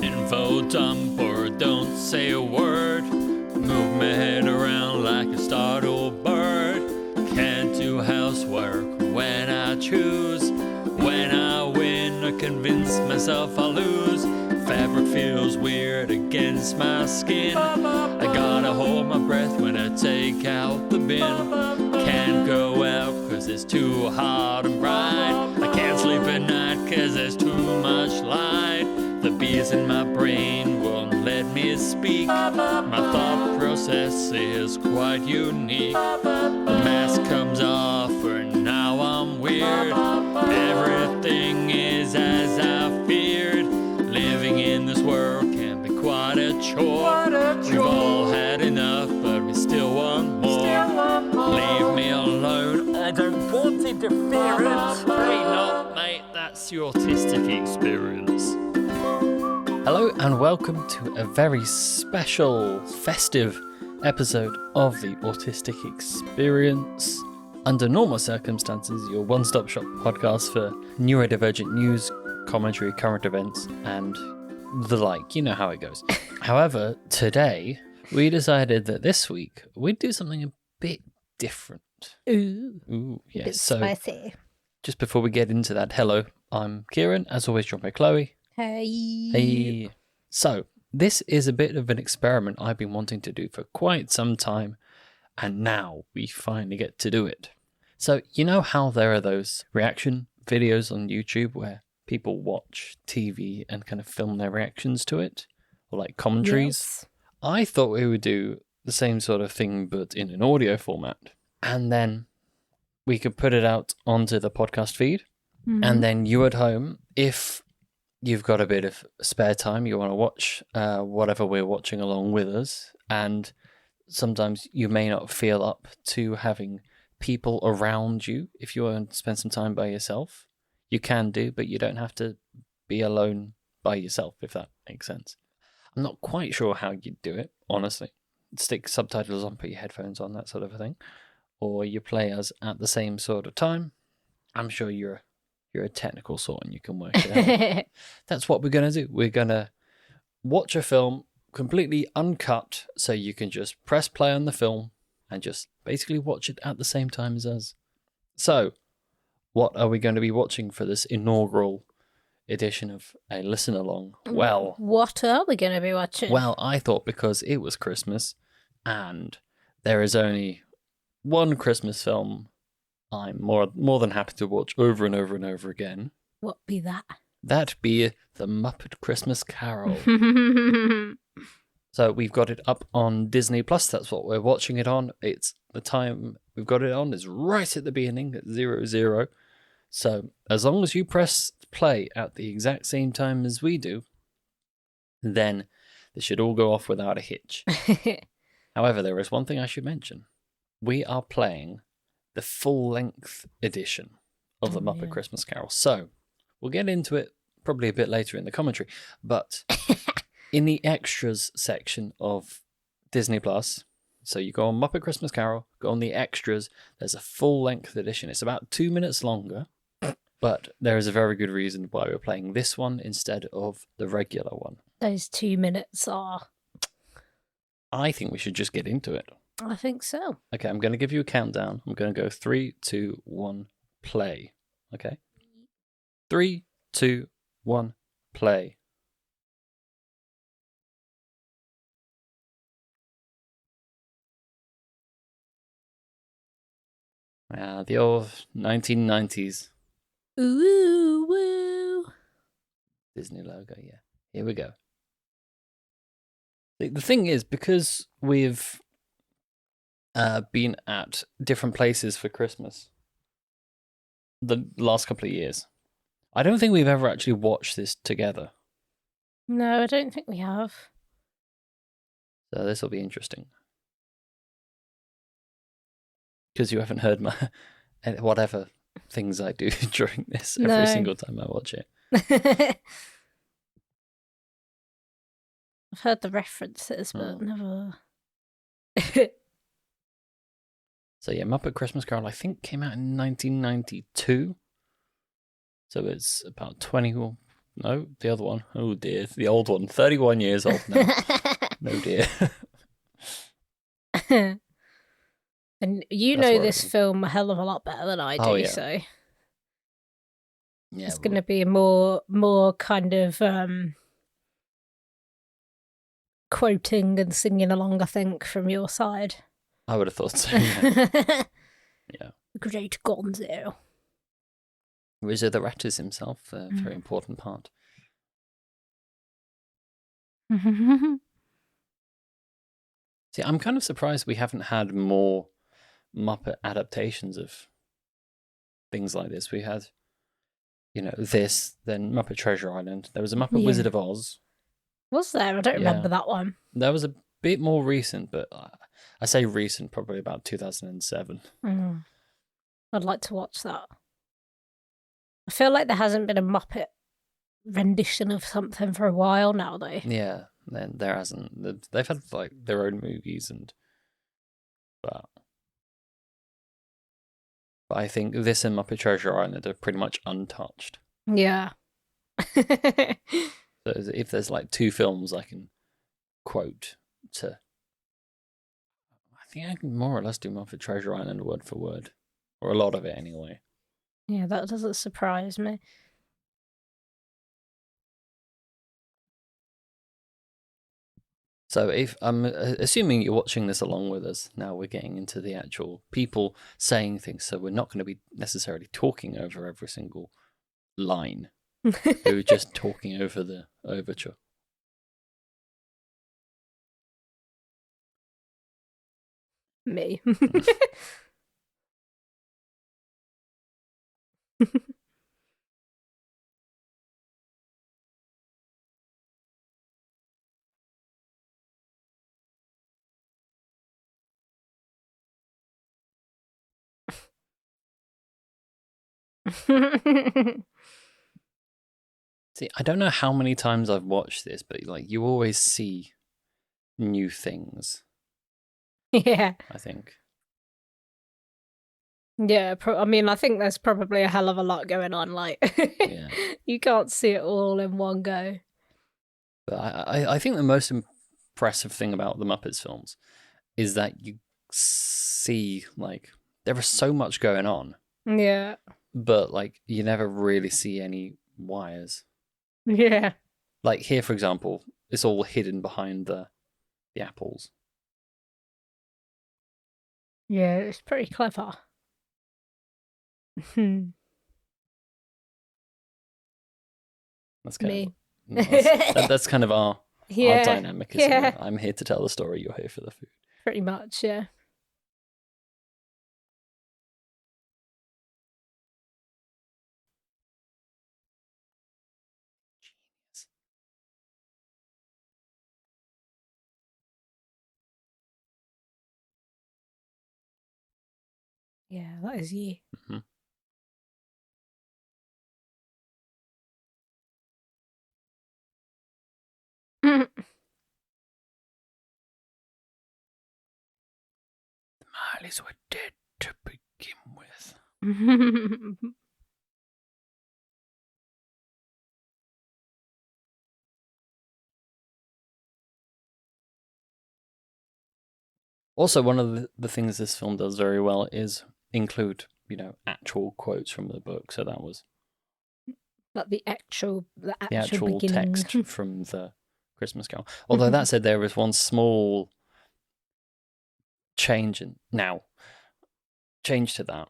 Info dump or don't say a word. Move my head around like a startled bird. Can't do housework when I choose. When I win, I convince myself I lose. Fabric feels weird against my skin. I gotta hold my breath when I take out the bin. Can't go out cause it's too hot and bright. I can't sleep at night cause there's too much light. The bees in my brain won't let me speak. My thought process is quite unique. The mask comes off and now I'm weird. Everything is as I feared. Living in this world can be quite a chore. We've all had enough, but we still want more. Leave me alone, I don't want interference. Hey, not mate, that's your autistic experience. Hello and welcome to a very special, festive episode of the Autistic Experience. Under normal circumstances, your one-stop shop podcast for neurodivergent news, commentary, current events, and the like. You know how it goes. However, today, we decided that this week, we'd do something a bit different. Ooh, yes. Bit spicy. Just before we get into that, hello, I'm Kieran, as always joined by Chloe. Hey. So, this is a bit of an experiment I've been wanting to do for quite some time, and now we finally get to do it. So, you know how there are those reaction videos on YouTube where people watch TV and kind of film their reactions to it? Or like commentaries? Yes. I thought we would do the same sort of thing, but in an audio format. And then we could put it out onto the podcast feed. Mm-hmm. And then you at home, if you've got a bit of spare time, you want to watch whatever we're watching along with us, and sometimes you may not feel up to having people around you. If you want to spend some time by yourself, you can do, but you don't have to be alone by yourself, if that makes sense. I'm not quite sure how you'd do it, honestly. Stick subtitles on, put your headphones on, that sort of a thing. Or you play us at the same sort of time. I'm sure you're a technical sort and you can work it out. That's what we're going to do. We're going to watch a film completely uncut, so you can just press play on the film and just basically watch it at the same time as us. So, what are we going to be watching for this inaugural edition of a listen along? Well, what are we going to be watching? Well, I thought because it was Christmas and there is only one Christmas film I'm more than happy to watch over and over and over again. What be that? That be the Muppet Christmas Carol. So we've got it up on Disney Plus. That's what we're watching it on. It's the time we've got it on is right at the beginning at 00. So as long as you press play at the exact same time as we do, then this should all go off without a hitch. However, there is one thing I should mention. We are playing the full-length edition of the Muppet Christmas Carol. So we'll get into it probably a bit later in the commentary, but in the extras section of Disney Plus, so you go on Muppet Christmas Carol, go on the extras, there's a full-length edition. It's about 2 minutes longer, but there is a very good reason why we're playing this one instead of the regular one. Those 2 minutes are... I think we should just get into it. I think so. Okay, I'm going to give you a countdown. I'm going to go 3, 2, 1, play. Okay? 3, 2, 1, play. The old 1990s Ooh, woo. Disney logo, yeah. Here we go. The thing is, because we've been at different places for Christmas the last couple of years, I don't think we've ever actually watched this together. No, I don't think we have. So this will be interesting. Because you haven't heard my whatever things I do during this every single time I watch it. I've heard the references, but never... So yeah, Muppet Christmas Carol, I think, came out in 1992. So it's about 20 No, the other one. Oh dear, the old one. 31 years old now. No dear. And you That's know horrible. this film a hell of a lot better than I do, Oh, yeah. so Yeah, it's going to be more kind of quoting and singing along, I think, from your side. I would have thought so. Yeah. Yeah. Great Gonzo. Rizzo the Rat is himself a very important part. See, I'm kind of surprised we haven't had more Muppet adaptations of things like this. We had, this, then Muppet Treasure Island. There was a Muppet Wizard of Oz. Was there? I don't remember that one. That was a bit more recent, but I say recent, probably about 2007. I'd like to watch that. I feel like there hasn't been a Muppet rendition of something for a while now, though. Yeah, then there hasn't. They've had like their own movies but I think this and Muppet Treasure Island are pretty much untouched. Yeah. So if there's like two films I can quote to, I think I can more or less do Muppet Treasure Island word for word, or a lot of it anyway. Yeah, that doesn't surprise me. So if I'm assuming you're watching this along with us, now we're getting into the actual people saying things, so we're not going to be necessarily talking over every single line. We're just talking over the overture. Me. See, I don't know how many times I've watched this, but like you always see new things. Yeah. I think. Yeah, I mean, I think there's probably a hell of a lot going on. Like, you can't see it all in one go. But I think the most impressive thing about the Muppets films is that you see, like, there is so much going on. Yeah. But, like, you never really see any wires. Yeah. Like, here, for example, it's all hidden behind the apples. Yeah, it's pretty clever. That's kind of that's kind of our dynamic, isn't it? I'm here to tell the story, you're here for the food. Pretty much, yeah. Genius. Yeah, that is you. Mm-hmm. The Marleys were dead to begin with. Also, one of the things this film does very well is include, actual quotes from the book. So that was like the actual text from the Christmas Carol. Although that said, there is one small change to that,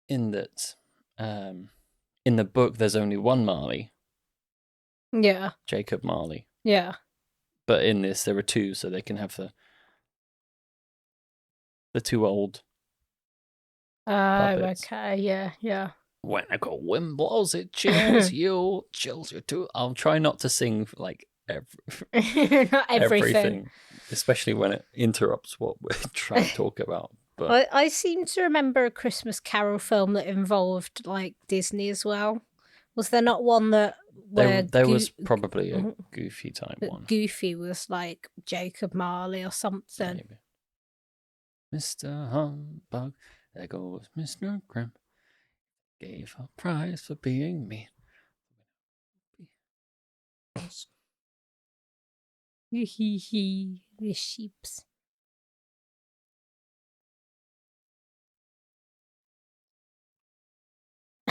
in that in the book there's only one Marley. Yeah. Jacob Marley. Yeah. But in this there are two, so they can have the two old puppets. Okay, yeah. When a cold wind blows, it chills you too. I'll try not to sing like not everything, especially when it interrupts what we're trying to talk about. But I seem to remember a Christmas Carol film that involved like Disney as well. Was there not one that there was probably a Goofy type one? Goofy was like Jacob Marley or something. Maybe. Mr. Humbug, there goes Mr. Grim. Gave a prize for being me. Hee hee hee. The sheeps.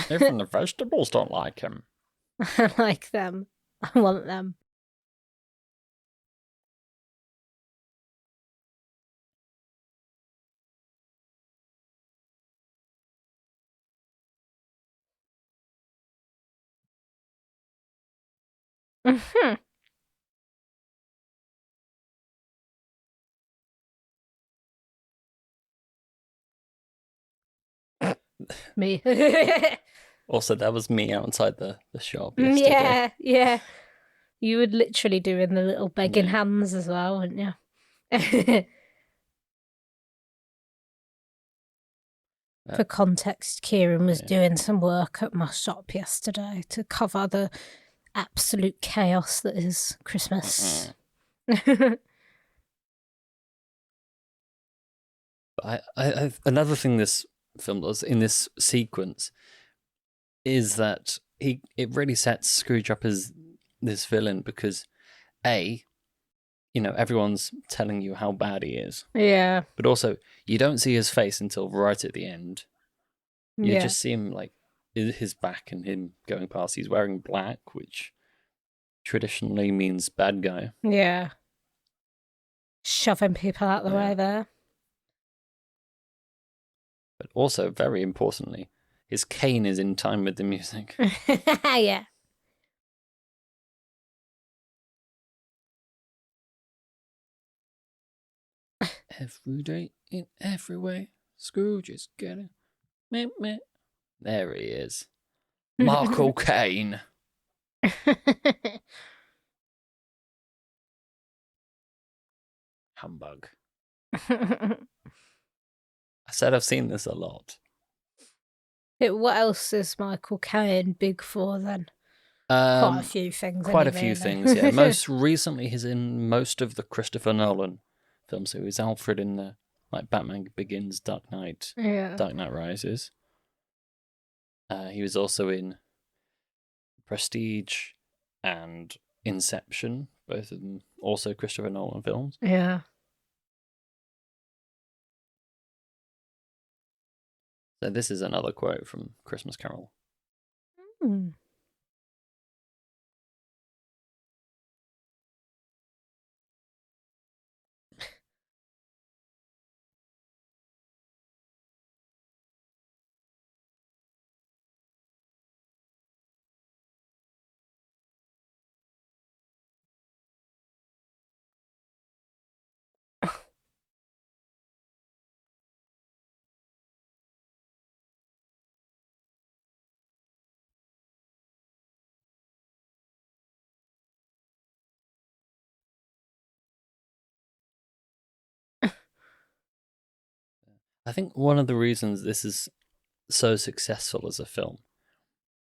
Even the vegetables don't like him. I like them. I want them. Mhm. Me. Also, that was me outside the shop yesterday. Yeah, yeah. You would literally doing the little begging Yeah. hands as well, wouldn't you? For context, Kieran was doing some work at my shop yesterday to cover the absolute chaos that is Christmas. Another thing this film does in this sequence is that it really sets Scrooge up as this villain because everyone's telling you how bad he is. Yeah. But also, you don't see his face until right at the end. You just see him like his back and him going past. He's wearing black, which traditionally means bad guy. Yeah. Shoving people out the way there. But also, very importantly, his cane is in time with the music. Yeah. Every day, in every way, Scrooge is getting meh. There he is. Marco Kane. Humbug. I said I've seen this a lot. What else is Michael Caine big for then? Quite a few things. Quite a few things, yeah. Most recently, he's in most of the Christopher Nolan films. So he's Alfred in the Batman Begins, Dark Knight Rises. He was also in Prestige and Inception, both of them also Christopher Nolan films. Yeah. So this is another quote from Christmas Carol. Mm. I think one of the reasons this is so successful as a film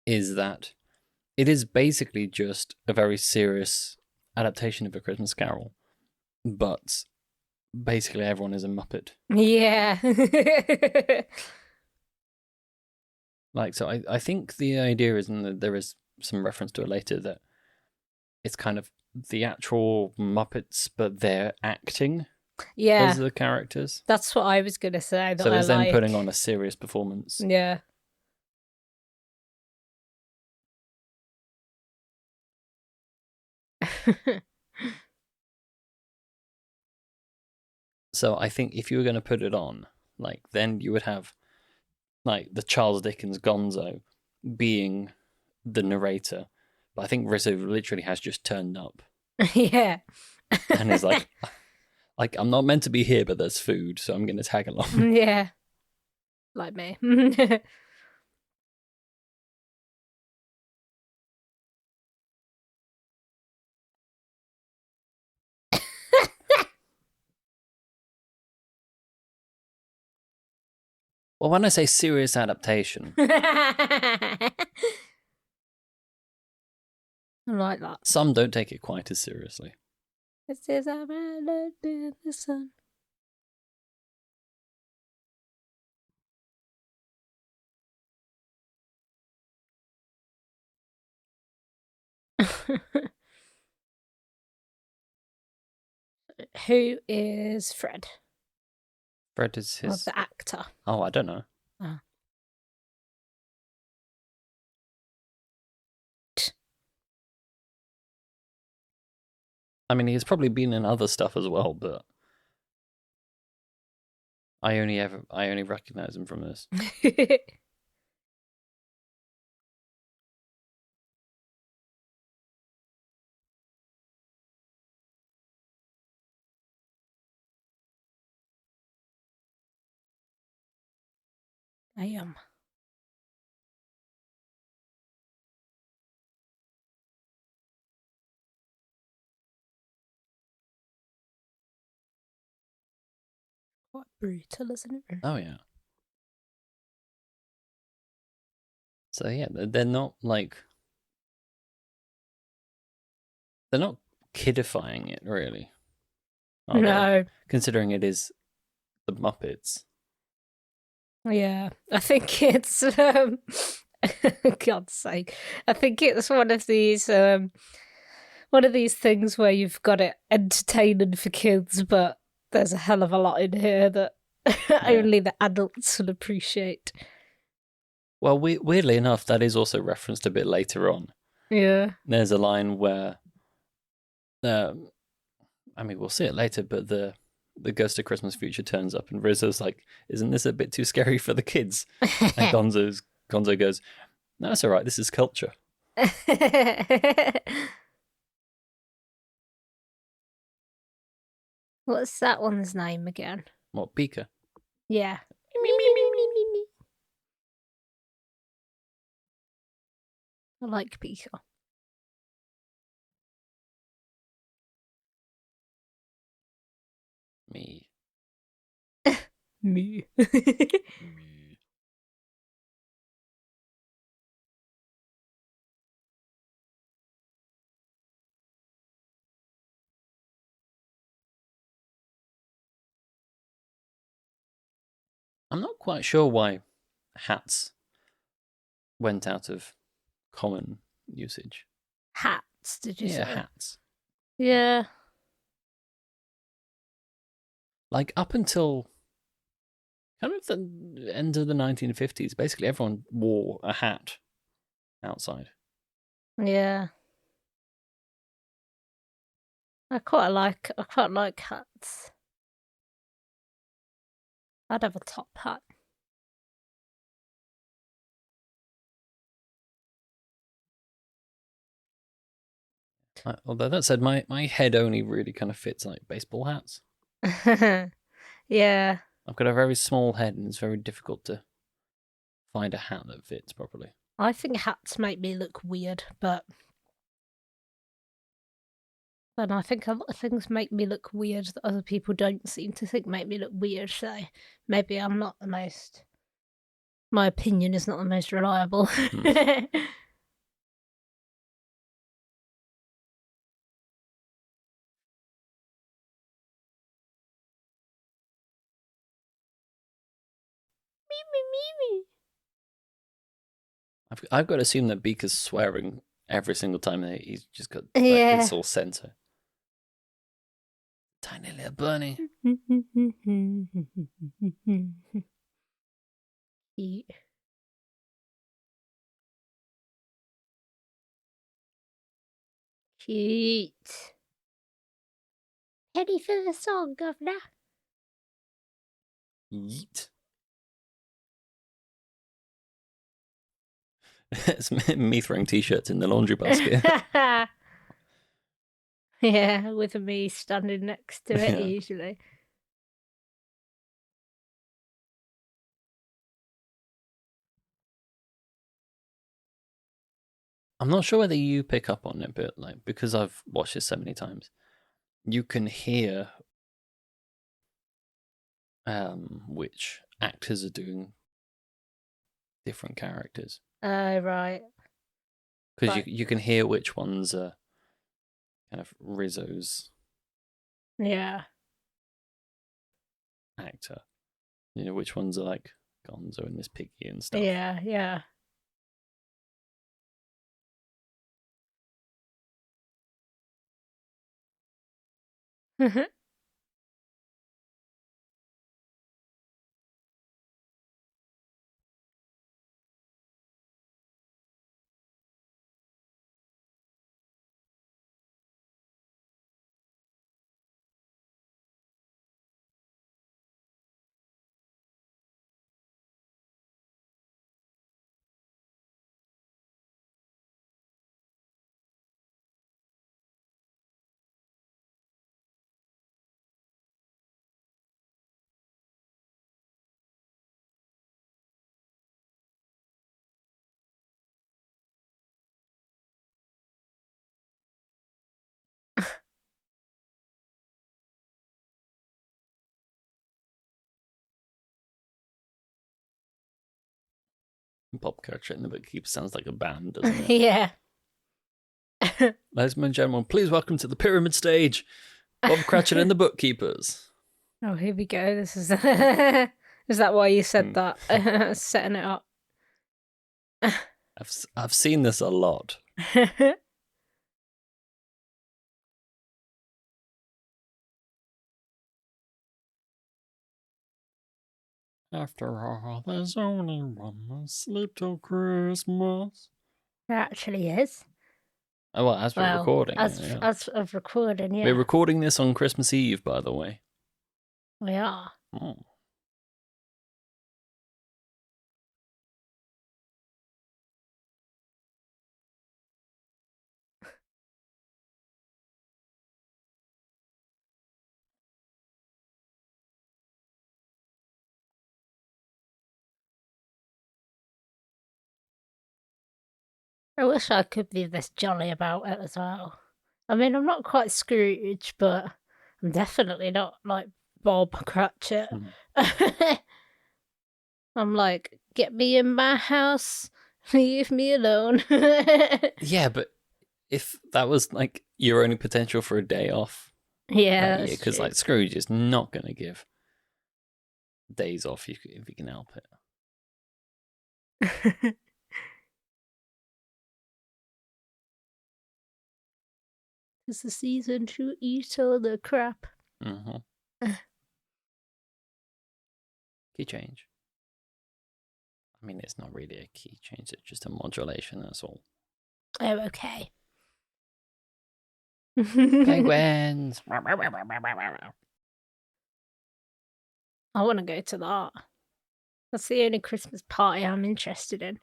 is that it is basically just a very serious adaptation of A Christmas Carol, but basically everyone is a Muppet. Yeah. So I think the idea is, and there is some reference to it later, that it's kind of the actual Muppets, but they're acting as the characters. That's what I was going to say. So it's them putting on a serious performance. Yeah. So I think if you were going to put it on, then you would have the Charles Dickens Gonzo being the narrator. But I think Rizzo literally has just turned up. Yeah. And is like, I'm not meant to be here, but there's food, so I'm going to tag along. Yeah. Like me. Well, when I say serious adaptation, I like that. some don't take it quite as seriously. This is a melody in the sun. Who is Fred? Fred is Or his... the actor? Oh, I don't know. Oh. I mean, he's probably been in other stuff as well, but I only recognize him from this. I am. Quite brutal, isn't it? Oh, yeah. So, yeah, they're not like... They're not kidifying it, really. Are No. they? Considering it is the Muppets. Yeah. I think it's God's sake. I think it's one of these things where you've got it entertaining for kids, but there's a hell of a lot in here that only the adults will appreciate. Well, weirdly enough, that is also referenced a bit later on. Yeah. There's a line where, I mean, we'll see it later, but the Ghost of Christmas Future turns up and Rizzo's like, isn't this a bit too scary for the kids? And Gonzo goes, no, it's all right, this is culture. What's that one's name again? What, Beaker? Yeah. I like Beaker. Me. Me. Me. I'm not quite sure why hats went out of common usage. Hats, did you say? Yeah, hats. Yeah. Like, up until kind of the end of the 1950s, basically everyone wore a hat outside. Yeah. I quite like hats. I'd have a top hat. Although that said, my head only really kind of fits like baseball hats. Yeah. I've got a very small head and it's very difficult to find a hat that fits properly. I think hats make me look weird, but I think a lot of things make me look weird that other people don't seem to think make me look weird, so maybe I'm not the most... My opinion is not the most reliable. I've got to assume that Beaker's swearing every single time that he's just got like, Yeah. this all center. Tiny little bunny. Cute. Cute. Ready for the song, Governor? Yeet. It's me throwing t-shirts in the laundry basket. Yeah, with me standing next to it Yeah. usually. I'm not sure whether you pick up on it, but like because I've watched this so many times, you can hear which actors are doing different characters. Oh, right. Because Right. you can hear which ones are kind of Rizzo's Yeah. actor. You know, which ones are like Gonzo and Miss Piggy and stuff. Yeah, yeah. Popcatcher and the Bookkeeper sounds like a band, doesn't it? Yeah. Ladies and gentlemen, please welcome to the pyramid stage, Bob Cratchit and the Bookkeepers. Oh, here we go. This is. Is that why you said that? Setting it up. I've seen this a lot. After all, there's only one sleep till Christmas. There actually is. Oh, well, as for recording. As of recording, yeah. We're recording this on Christmas Eve, by the way. We are. Oh. I wish I could be this jolly about it as well. I mean, I'm not quite Scrooge, but I'm definitely not like Bob Cratchit. I'm like, get me in my house, leave me alone. Yeah, but if that was like your only potential for a day off, yeah, because like Scrooge is not going to give days off if you can help it. 'Tis the season to eat all the crap. Key change. I mean, it's not really a key change, it's just a modulation, that's all. Oh, okay. Penguins! I want to go to that. That's the only Christmas party I'm interested in.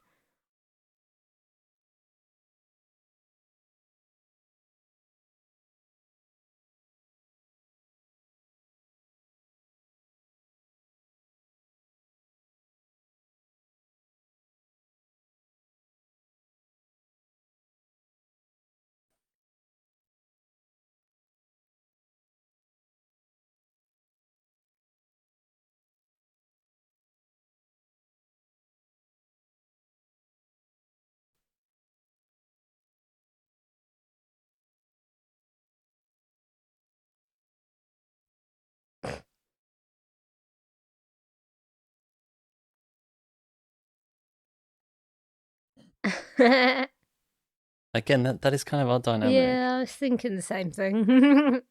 Again, that is kind of our dynamic. Yeah, I was thinking the same thing.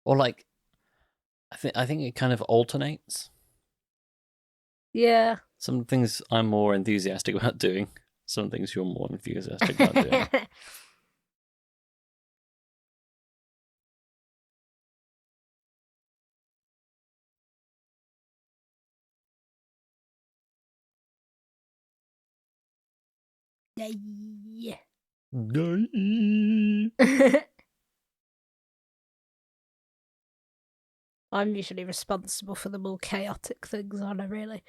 Or like, I think it kind of alternates. Yeah. Some things I'm more enthusiastic about doing. Some things you're more enthusiastic about doing. Yeah. I'm usually responsible for the more chaotic things, aren't I, really?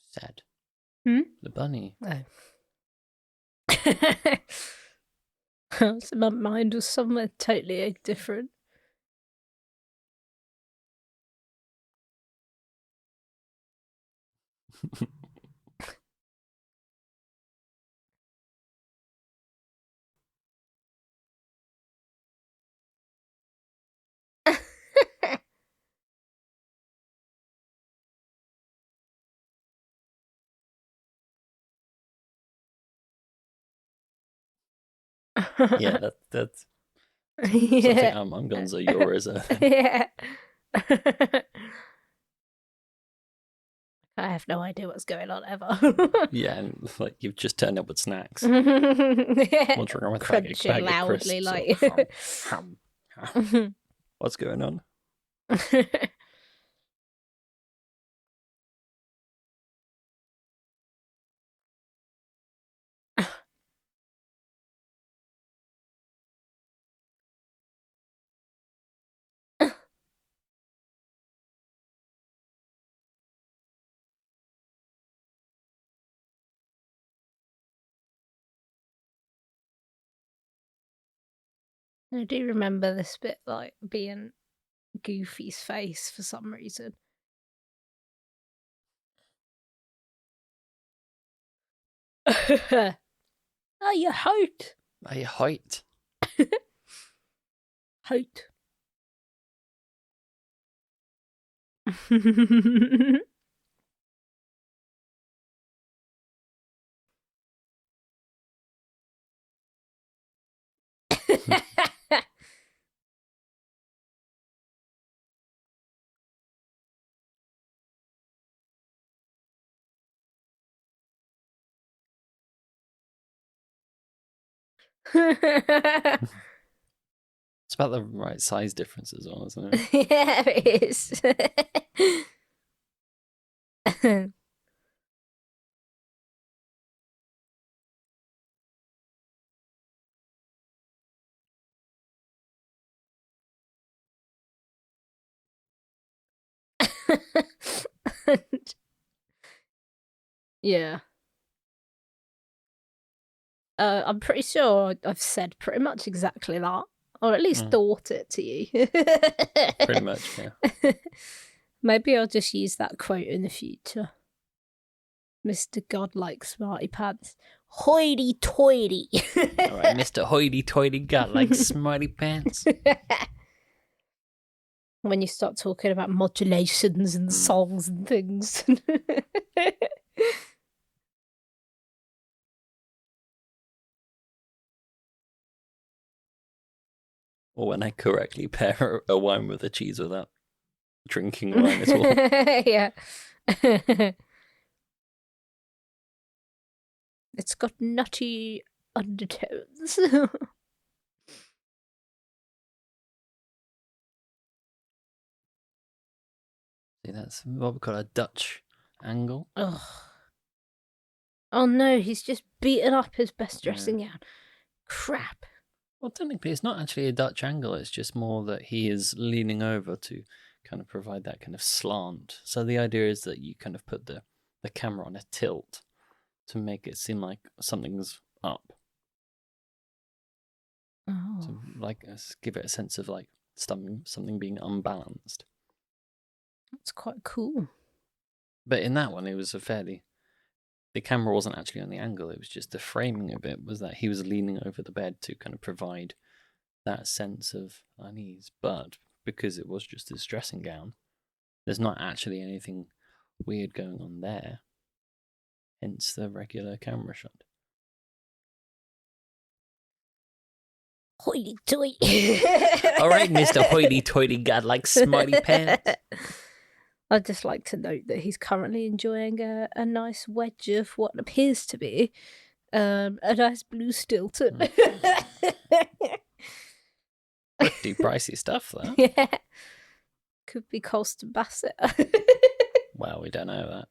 Sad. The bunny. Oh. So my mind was somewhere totally different. Yeah, that's something I'm Gonzo, you're Rizzo. Yeah. I have no idea what's going on ever. Yeah, and like you've just turned up with snacks. What's wrong with crunching loudly, like. What's going on? I do remember this bit like being Goofy's face for some reason. Oh, you hurt. Are you height? Hurt. It's about the right size difference as well, isn't it? Yeah, it is. Yeah. I'm pretty sure I've said pretty much exactly that, or at least thought it to you. Pretty much, yeah. Maybe I'll just use that quote in the future. Mr. Godlike Smarty Pants. Hoity-toity. All right, Mr. Hoity-toity Godlike Smarty Pants. When you start talking about modulations and songs and things. Or when I correctly pair a wine with a cheese without drinking wine as well. Yeah. It's got nutty undertones. See, that's what we call a Dutch angle. Ugh. Oh no, he's just beaten up his best dressing gown. Crap. Well, technically, it's not actually a Dutch angle. It's just more that he is leaning over to kind of provide that kind of slant. So the idea is that you kind of put the camera on a tilt to make it seem like something's up. Oh. To like give it a sense of like something being unbalanced. That's quite cool. But in that one, it was the camera wasn't actually on the angle. It was just the framing of it was that he was leaning over the bed to kind of provide that sense of unease. But because it was just his dressing gown, there's not actually anything weird going on there. Hence the regular camera shot. Hoity-toity. All right, Mr. Hoity-toity Godlike Smarty Pants. I'd just like to note that he's currently enjoying a nice wedge of what appears to be a nice blue Stilton. Pretty pricey stuff, though. Yeah. Could be Colston Bassett. Well, we don't know that.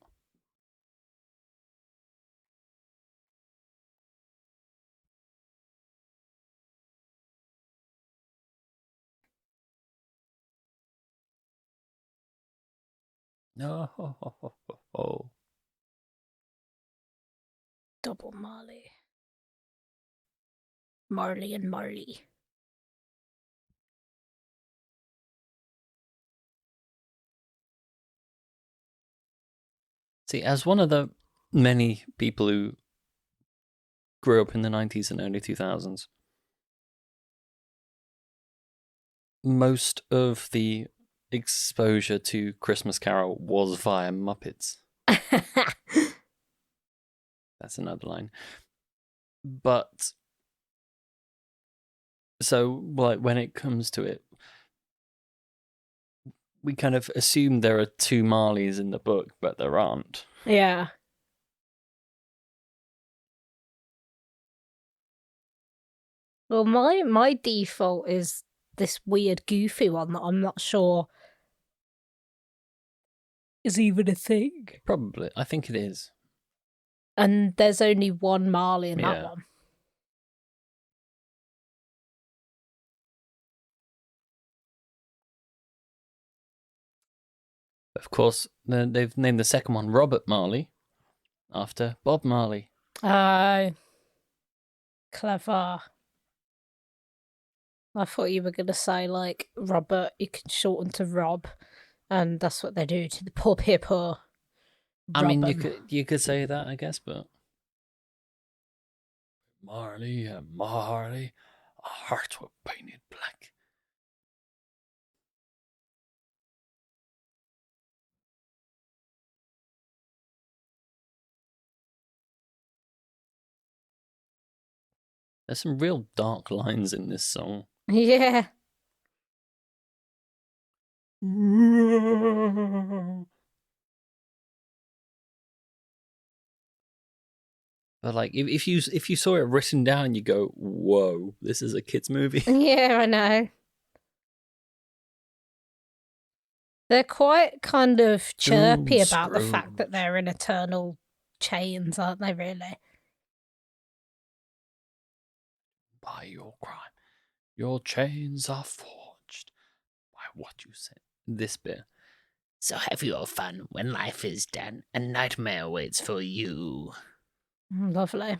No. Oh. Double Marley. Marley and Marley. See, as one of the many people who grew up in the 90s and early 2000s, most of the exposure to Christmas Carol was via Muppets. That's another line. But so, like, when it comes to it, we kind of assume there are two Marleys in the book, but there aren't. Yeah. Well, my default is this weird goofy one that I'm not sure is even a thing. Probably. I think it is. And there's only one Marley in that one. Of course, they've named the second one Robert Marley after Bob Marley. Clever. I thought you were going to say, like, Robert, you can shorten to Rob, and that's what they do to the poor people. I mean, you could say that, I guess, but Marley and Marley, our hearts were painted black. There's some real dark lines in this song. Yeah. But like, if you saw it written down, you go, "Whoa, this is a kids' movie." Yeah, I know. They're quite kind of chirpy about the fact that they're in eternal chains, aren't they, really? By your crime, your chains are forged by what you said. This bit. So have your fun when life is done. A nightmare waits for you. Lovely.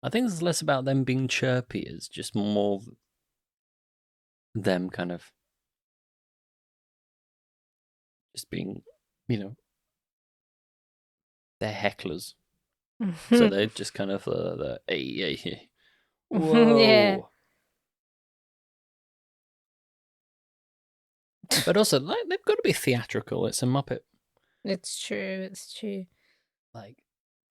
I think it's less about them being chirpy, it's just more them kind of just being, they're hecklers. So they're just kind of the hey. Whoa. Yeah. But also, like, they've got to be theatrical. It's a Muppet. It's true. Like,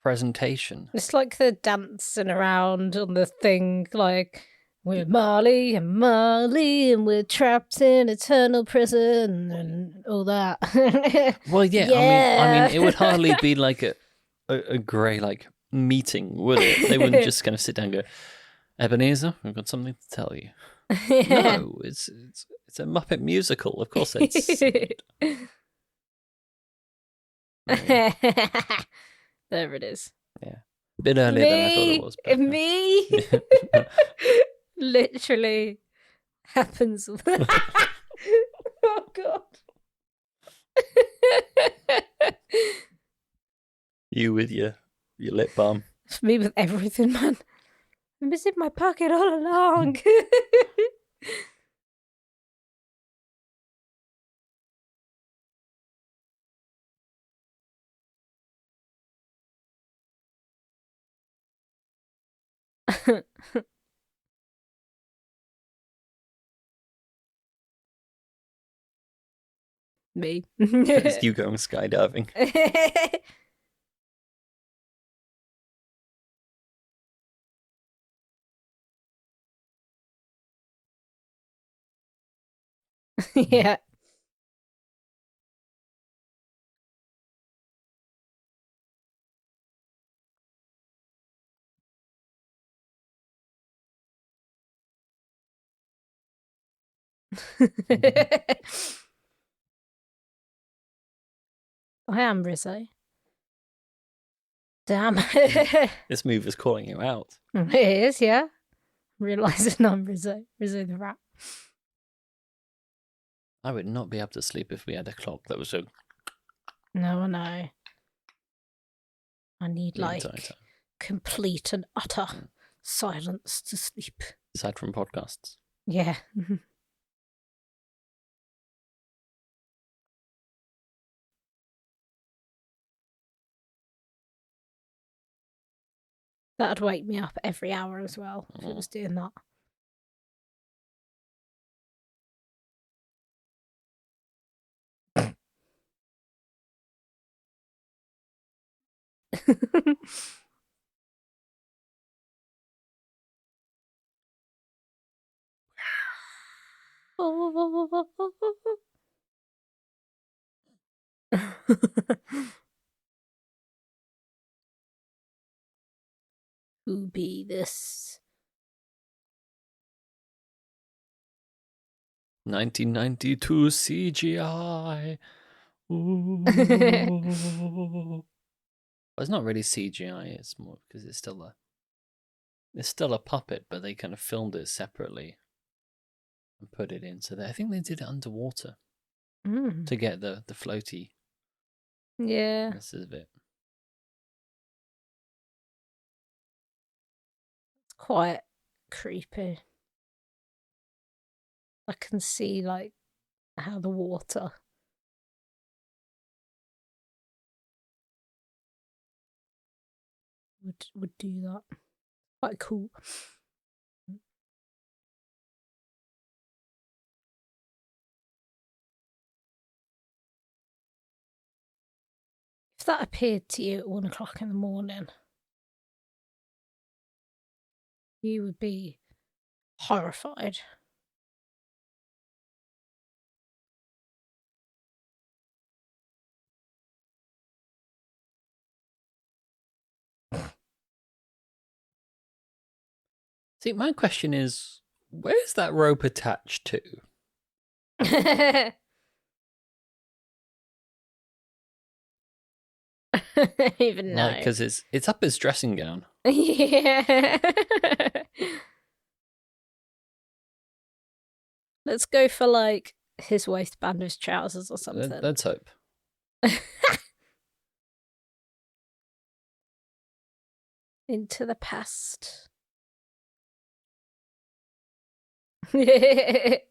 presentation. It's like they're dancing around on the thing, like, we're Marley, and we're trapped in eternal prison, and all that. Well, yeah. I mean, it would hardly be like a grey, like, meeting, would it? They wouldn't just kind of sit down and go, Ebenezer, we've got something to tell you. No, it's a Muppet musical. Of course it's... There it is. Yeah. A bit earlier than I thought it was. But, me? Literally happens. Oh, God. You with your lip balm. It's me with everything, man. It was in my pocket all along. Me. It's you going skydiving. Yeah. I am Rizzo. Damn. This move is calling you out. It is, yeah. Realising I'm Rizzo. Rizzo the rat. I would not be able to sleep if we had a clock that was so... No, I know. I need, the like, entire time. complete and utter silence to sleep. Aside from podcasts. Yeah. That'd wake me up every hour as well if it was doing that. Who be this? 1992 CGI. Ooh. Well, it's not really CGI. It's more because it's still a puppet, but they kind of filmed it separately and put it into there. I think they did it underwater to get the floaty. Yeah. This is it. It's quite creepy. I can see like how the water would do that. Quite cool. If that appeared to you at 1 o'clock in the morning, you would be horrified. See, my question is, where's that rope attached to? Even know. Because it's up his dressing gown. Yeah. Let's go for like his waistband of his trousers or something. Let's hope. Into the past. I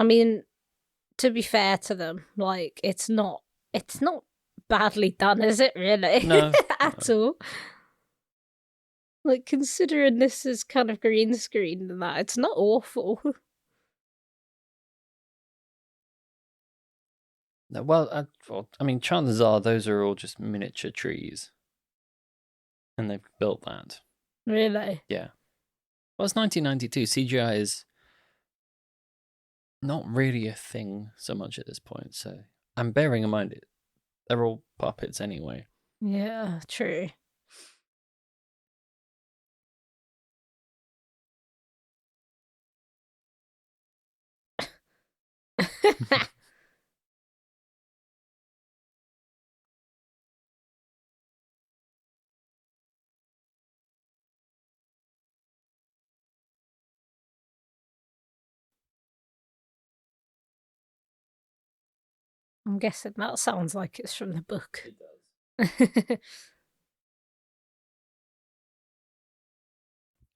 mean, to be fair to them, like it's not badly done, is it really? No. At all. Like considering this is kind of green screen and that, it's not awful. Well, I mean, chances are those are all just miniature trees, and they've built that. Really? Yeah. Well, it's 1992. CGI is not really a thing so much at this point. So I'm bearing in mind they're all puppets anyway. Yeah, true. I'm guessing that sounds like it's from the book. It does.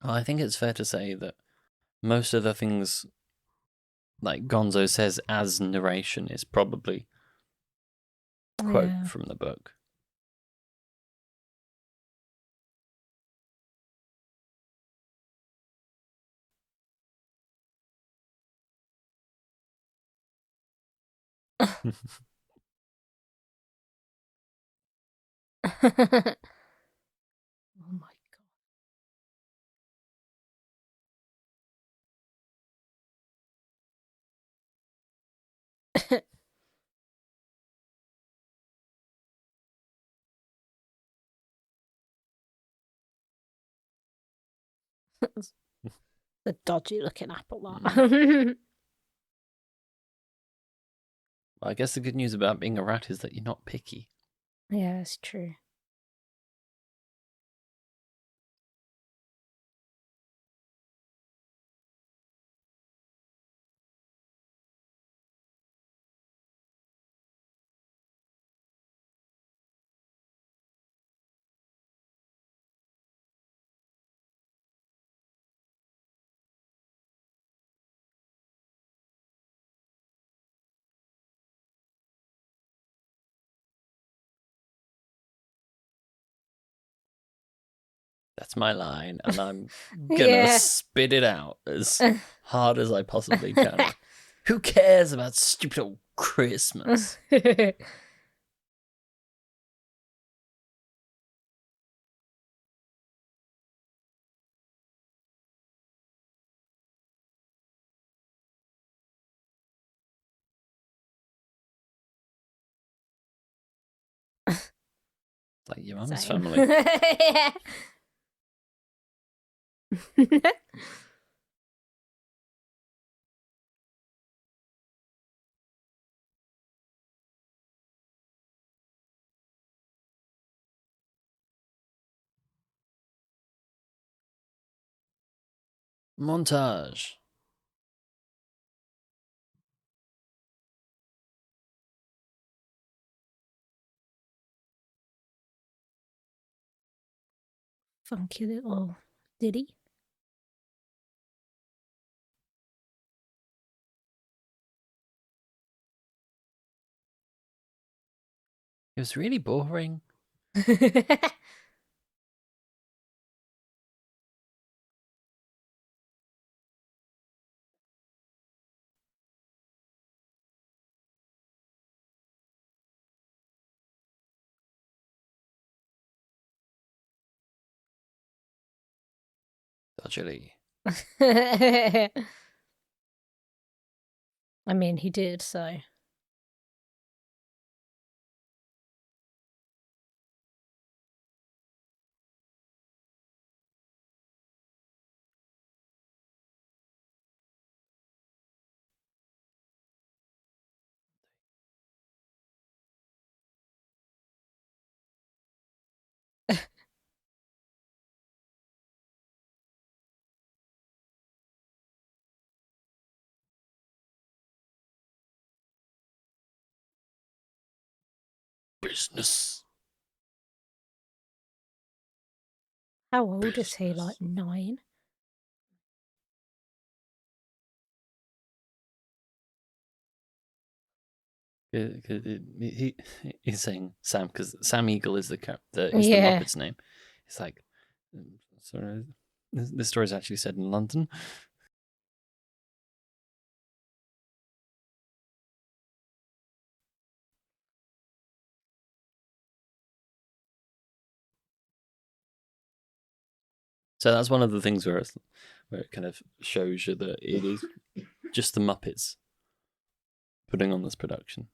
Well, I think it's fair to say that most of the things like Gonzo says as narration is probably a quote from the book. Oh my god. The dodgy looking apple that. Well, I guess the good news about being a rat is that you're not picky. Yeah, it's true. That's my line, and I'm gonna spit it out as hard as I possibly can. Who cares about stupid old Christmas? Like your mum's family. Montage. Funky little ditty. It was really boring. Dodgily. I mean, he did, so. Business. How old is he? Like 9? He's saying Sam because Sam Eagle is the Yeah. Muppet's name. It's like, sorry, this story is actually set in London. So that's one of the things where it kind of shows you that it is just the Muppets putting on this production.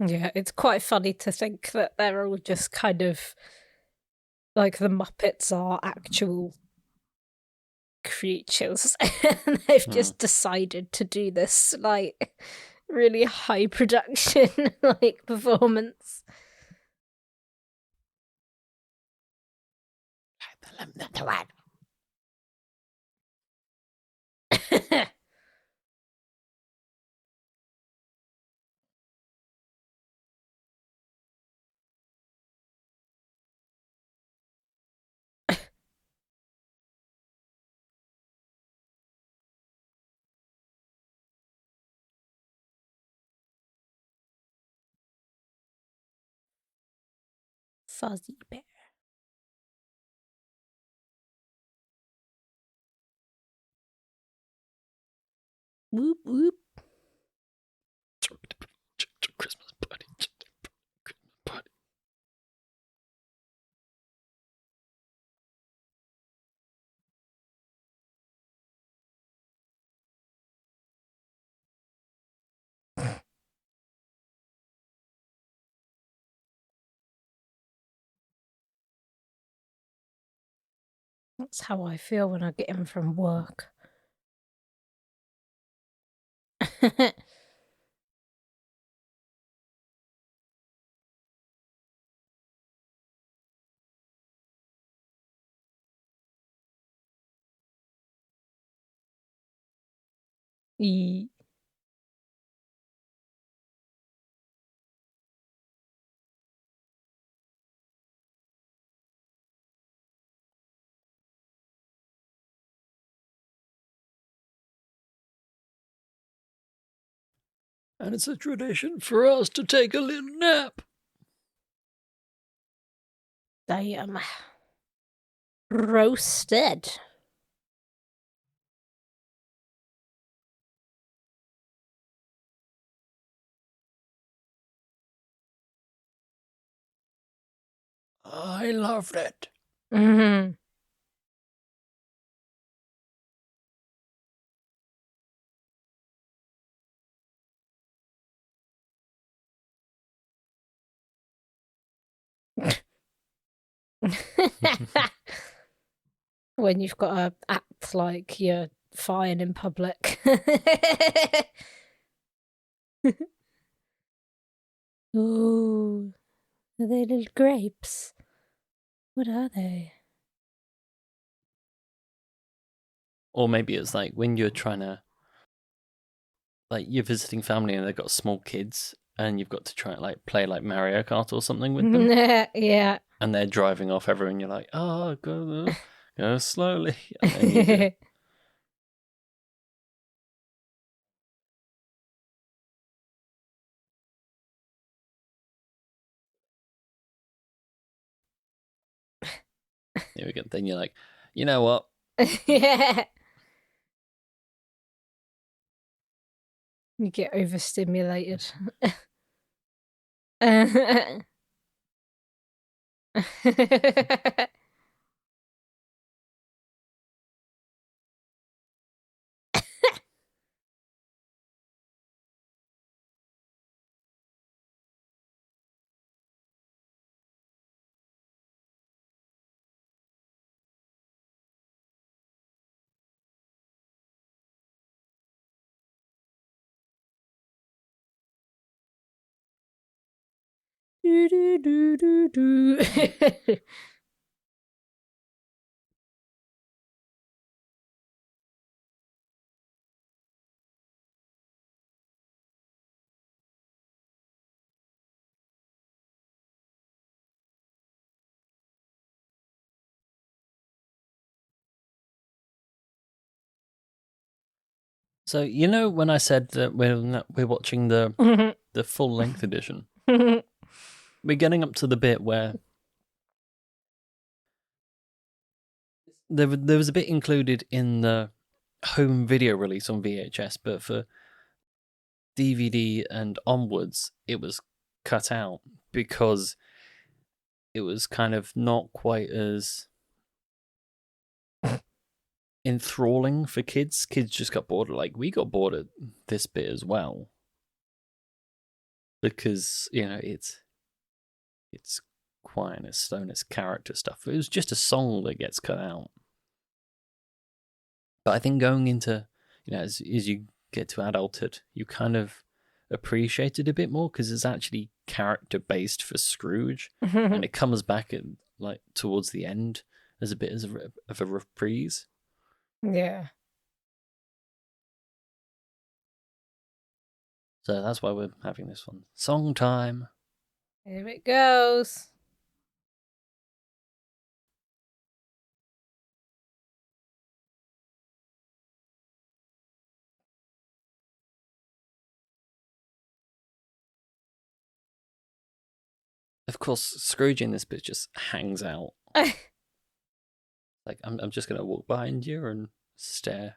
Yeah, it's quite funny to think that they're all just kind of like the Muppets are actual creatures and they've just decided to do this like really high production like performance. Fuzzy bear. Whoop whoop. Christmas party. Christmas party. That's how I feel when I get in from work. E- And it's a tradition for us to take a little nap. Damn. Roasted. I loved it. Mm-hmm. When you've got to act like you're fine in public. Ooh, are they little grapes? What are they? Or maybe it's like when you're trying to, like, you're visiting family and they've got small kids, and you've got to try and like play like Mario Kart or something with them, Yeah. and they're driving off everywhere, and you're like, oh, go slowly, and then you do. Here we go. Then you're like, you know what? Yeah. You get overstimulated. Do, do, do, do, do. So you know when I said that we're watching the full length edition, we're getting up to the bit where there was a bit included in the home video release on VHS, but for DVD and onwards, it was cut out because it was kind of not quite as enthralling for kids. Kids just got bored. Like, we got bored at this bit as well, because it's Quiet as Stoner's character stuff. It was just a song that gets cut out. But I think going into, as you get to adulthood, you kind of appreciate it a bit more because it's actually character based for Scrooge, and it comes back at, like, towards the end as a bit of a reprise. Yeah. So that's why we're having this one. Song time. Here it goes. Of course, Scrooge in this bit just hangs out. Like, I'm just gonna walk behind you and stare.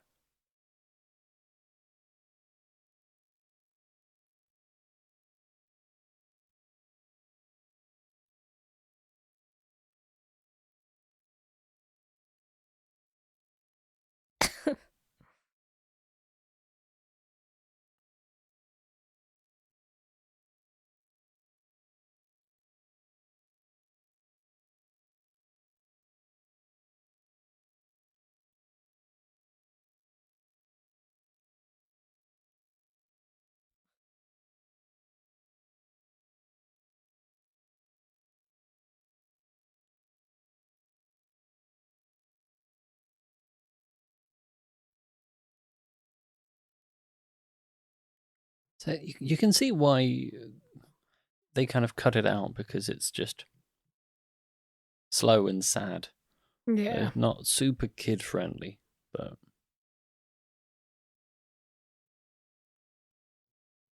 So you can see why they kind of cut it out, because it's just slow and sad. Yeah. Not super kid friendly, but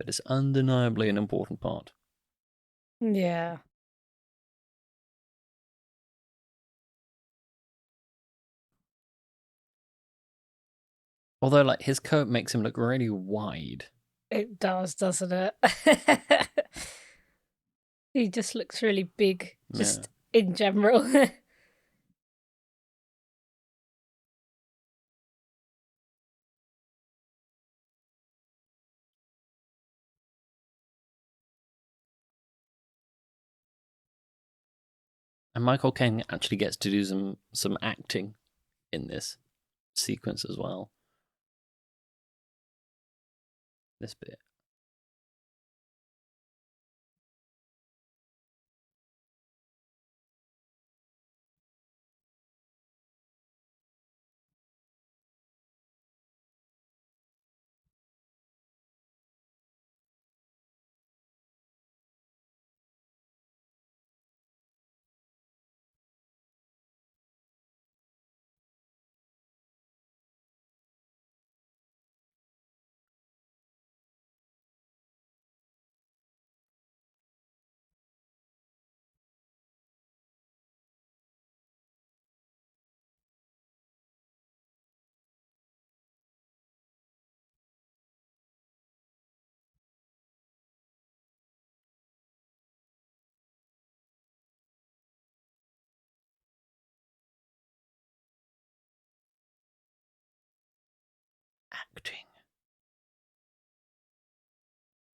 it's undeniably an important part. Yeah. Although, like, his coat makes him look really wide. It does, doesn't it? He just looks really big, just in general. And Michael Caine actually gets to do some acting in this sequence as well. This bit.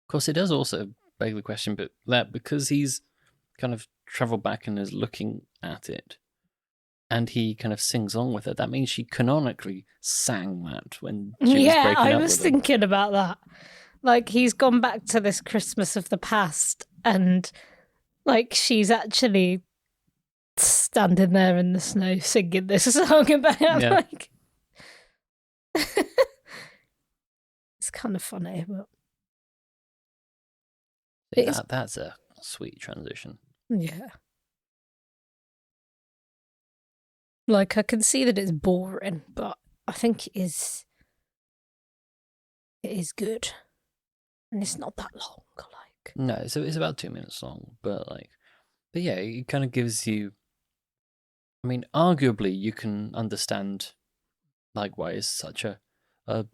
course, it does also beg the question, but that because he's kind of traveled back and is looking at it, and he kind of sings along with it, that means she canonically sang that when she was breaking I up was with him. thinking about that. Like, he's gone back to this Christmas of the past, and like she's actually standing there in the snow singing this song about like it's kind of funny, but that's a sweet transition. Yeah. Like, I can see that it's boring, but I think it is good. And it's not that long, like. No, so it's about 2 minutes long, but yeah, it kind of gives you. I mean, arguably, you can understand like why he's such a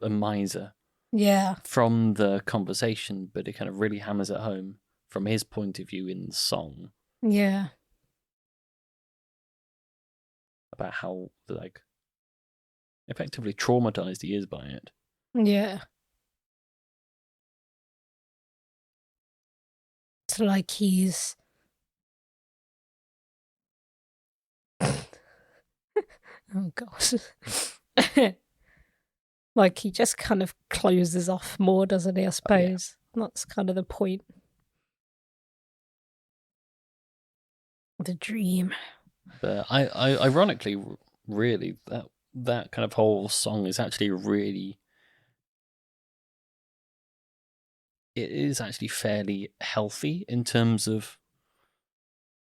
miser. Yeah. From the conversation, but it kind of really hammers it home from his point of view in the song. Yeah. About how like effectively traumatized he is by it. Yeah. It's like he's oh gosh. Like, he just kind of closes off more, doesn't he, I suppose? Yeah. That's kind of the point. The dream. But I ironically, really, that kind of whole song is actually really. It is actually fairly healthy in terms of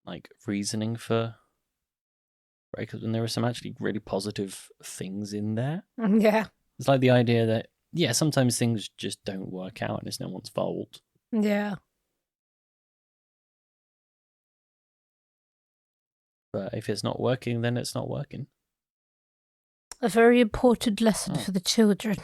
like reasoning for breakups, and there are some actually really positive things in there. Yeah. It's like the idea that, yeah, sometimes things just don't work out and it's no one's fault. Yeah. But if it's not working, then it's not working. A very important lesson for the children.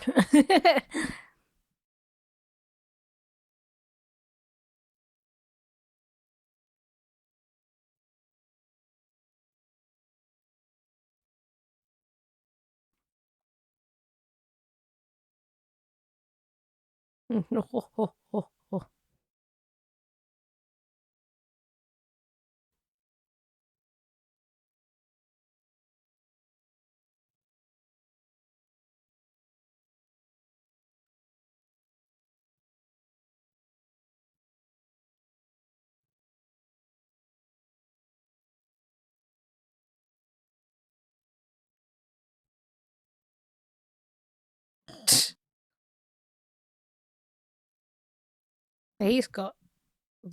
He's got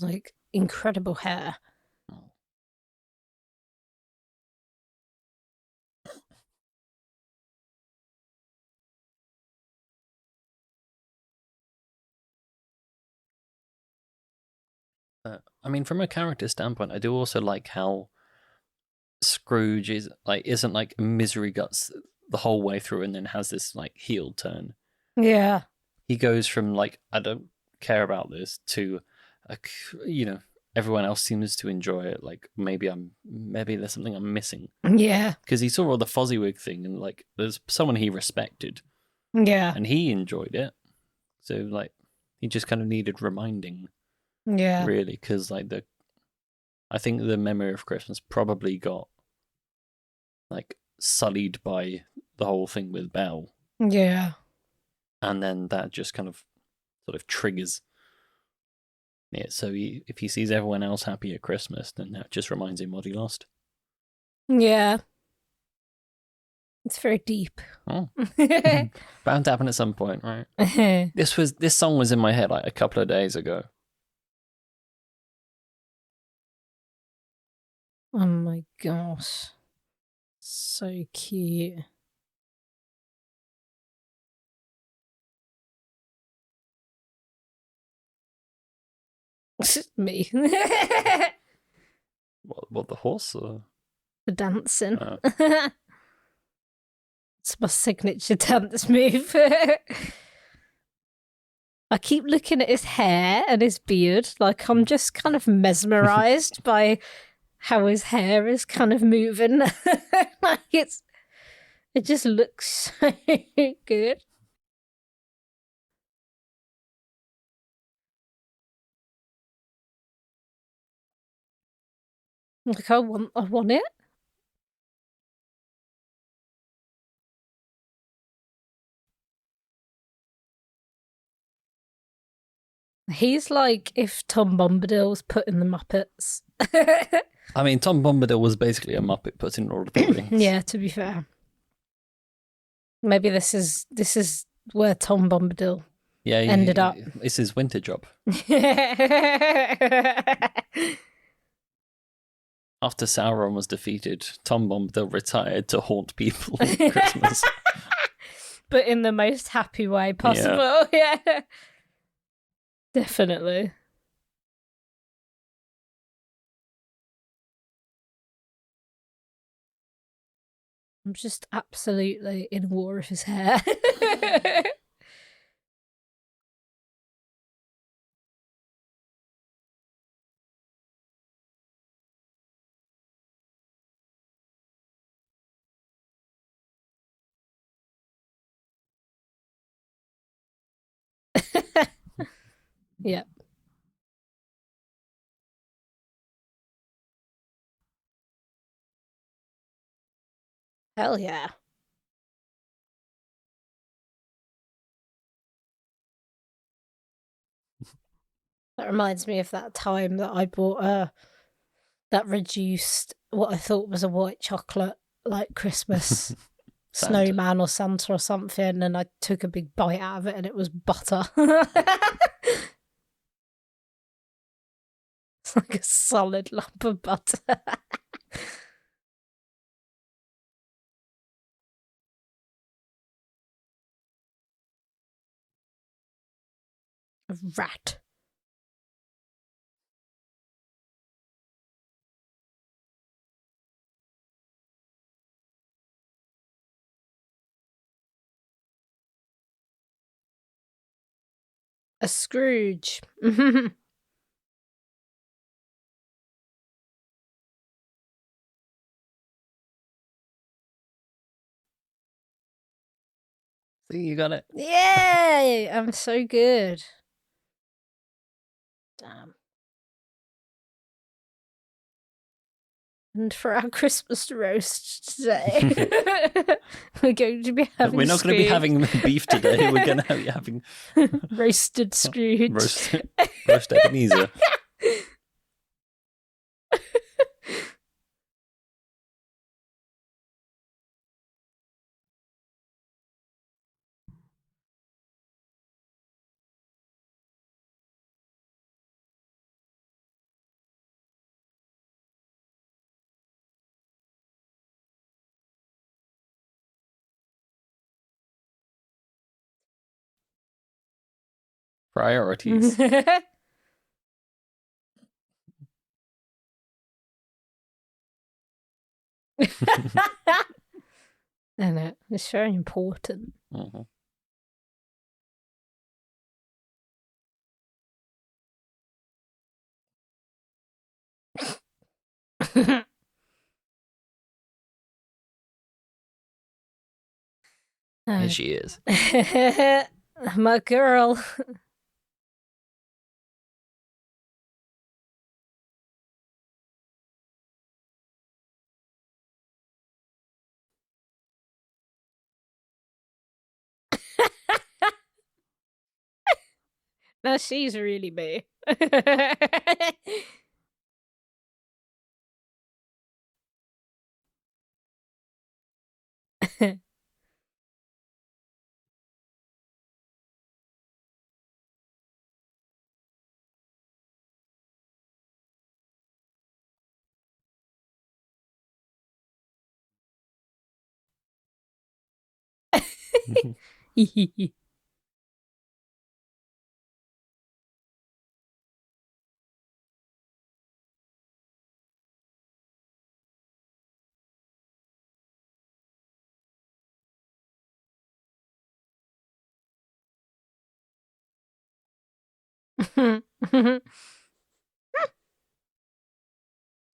like incredible hair. I mean, from a character standpoint, I do also like how Scrooge isn't like misery guts the whole way through, and then has this like heel turn. Yeah. He goes from like, I don't care about this, to everyone else seems to enjoy it. Like maybe there's something I'm missing. Yeah. Because he saw all the Fozziwig thing, and like there's someone he respected. Yeah. And he enjoyed it. So like he just kind of needed reminding. Yeah. Really, because like I think the memory of Christmas probably got like sullied by the whole thing with Belle. Yeah. And then that just kind of sort of triggers it. So if he sees everyone else happy at Christmas, then that just reminds him what he lost. Yeah. It's very deep. Oh. Bound to happen at some point, right? This song was in my head like a couple of days ago. Oh my gosh. So cute. Me. What the horse? Or? The dancing. Oh. It's my signature dance move. I keep looking at his hair and his beard. Like, I'm just kind of mesmerized by how his hair is kind of moving. Like it just looks so good. Like, I want it. He's like if Tom Bombadil was put in the Muppets. I mean, Tom Bombadil was basically a Muppet put in Lord of the Rings. Yeah, to be fair. Maybe this is where Tom Bombadil ended up. It's his winter job. After Sauron was defeated, Tom Bombadil retired to haunt people at Christmas. But in the most happy way possible. Yeah. Definitely. I'm just absolutely in awe of his hair. Yep. Hell yeah. That reminds me of that time that I bought that reduced what I thought was a white chocolate, like Christmas snowman or Santa or something, and I took a big bite out of it and it was butter. It's like a solid lump of butter. A rat. A Scrooge. See, you got it. Yay! I'm so good. Damn. And for our Christmas roast today, we're going to be having. We're not going to be having beef today. We're going to be having roasted Scrooge. Roast Ebenezer. Priorities. I know, it's very important. Mm-hmm. Here she is. My girl. Now she's really me.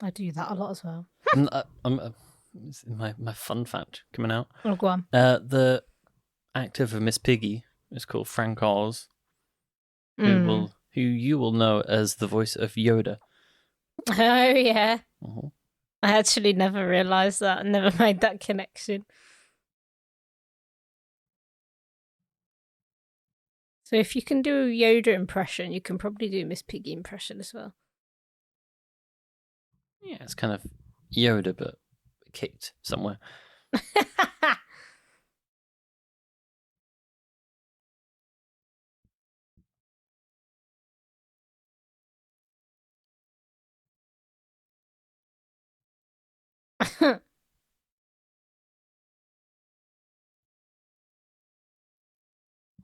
I do that a lot as well. My fun fact coming out. Oh, go on. The actor for Miss Piggy is called Frank Oz, who you will know as the voice of Yoda. Oh yeah. Mm-hmm. I actually never realised that. I never made that connection. So if you can do a Yoda impression, you can probably do Miss Piggy impression as well. Yeah, it's kind of Yoda, but kicked somewhere.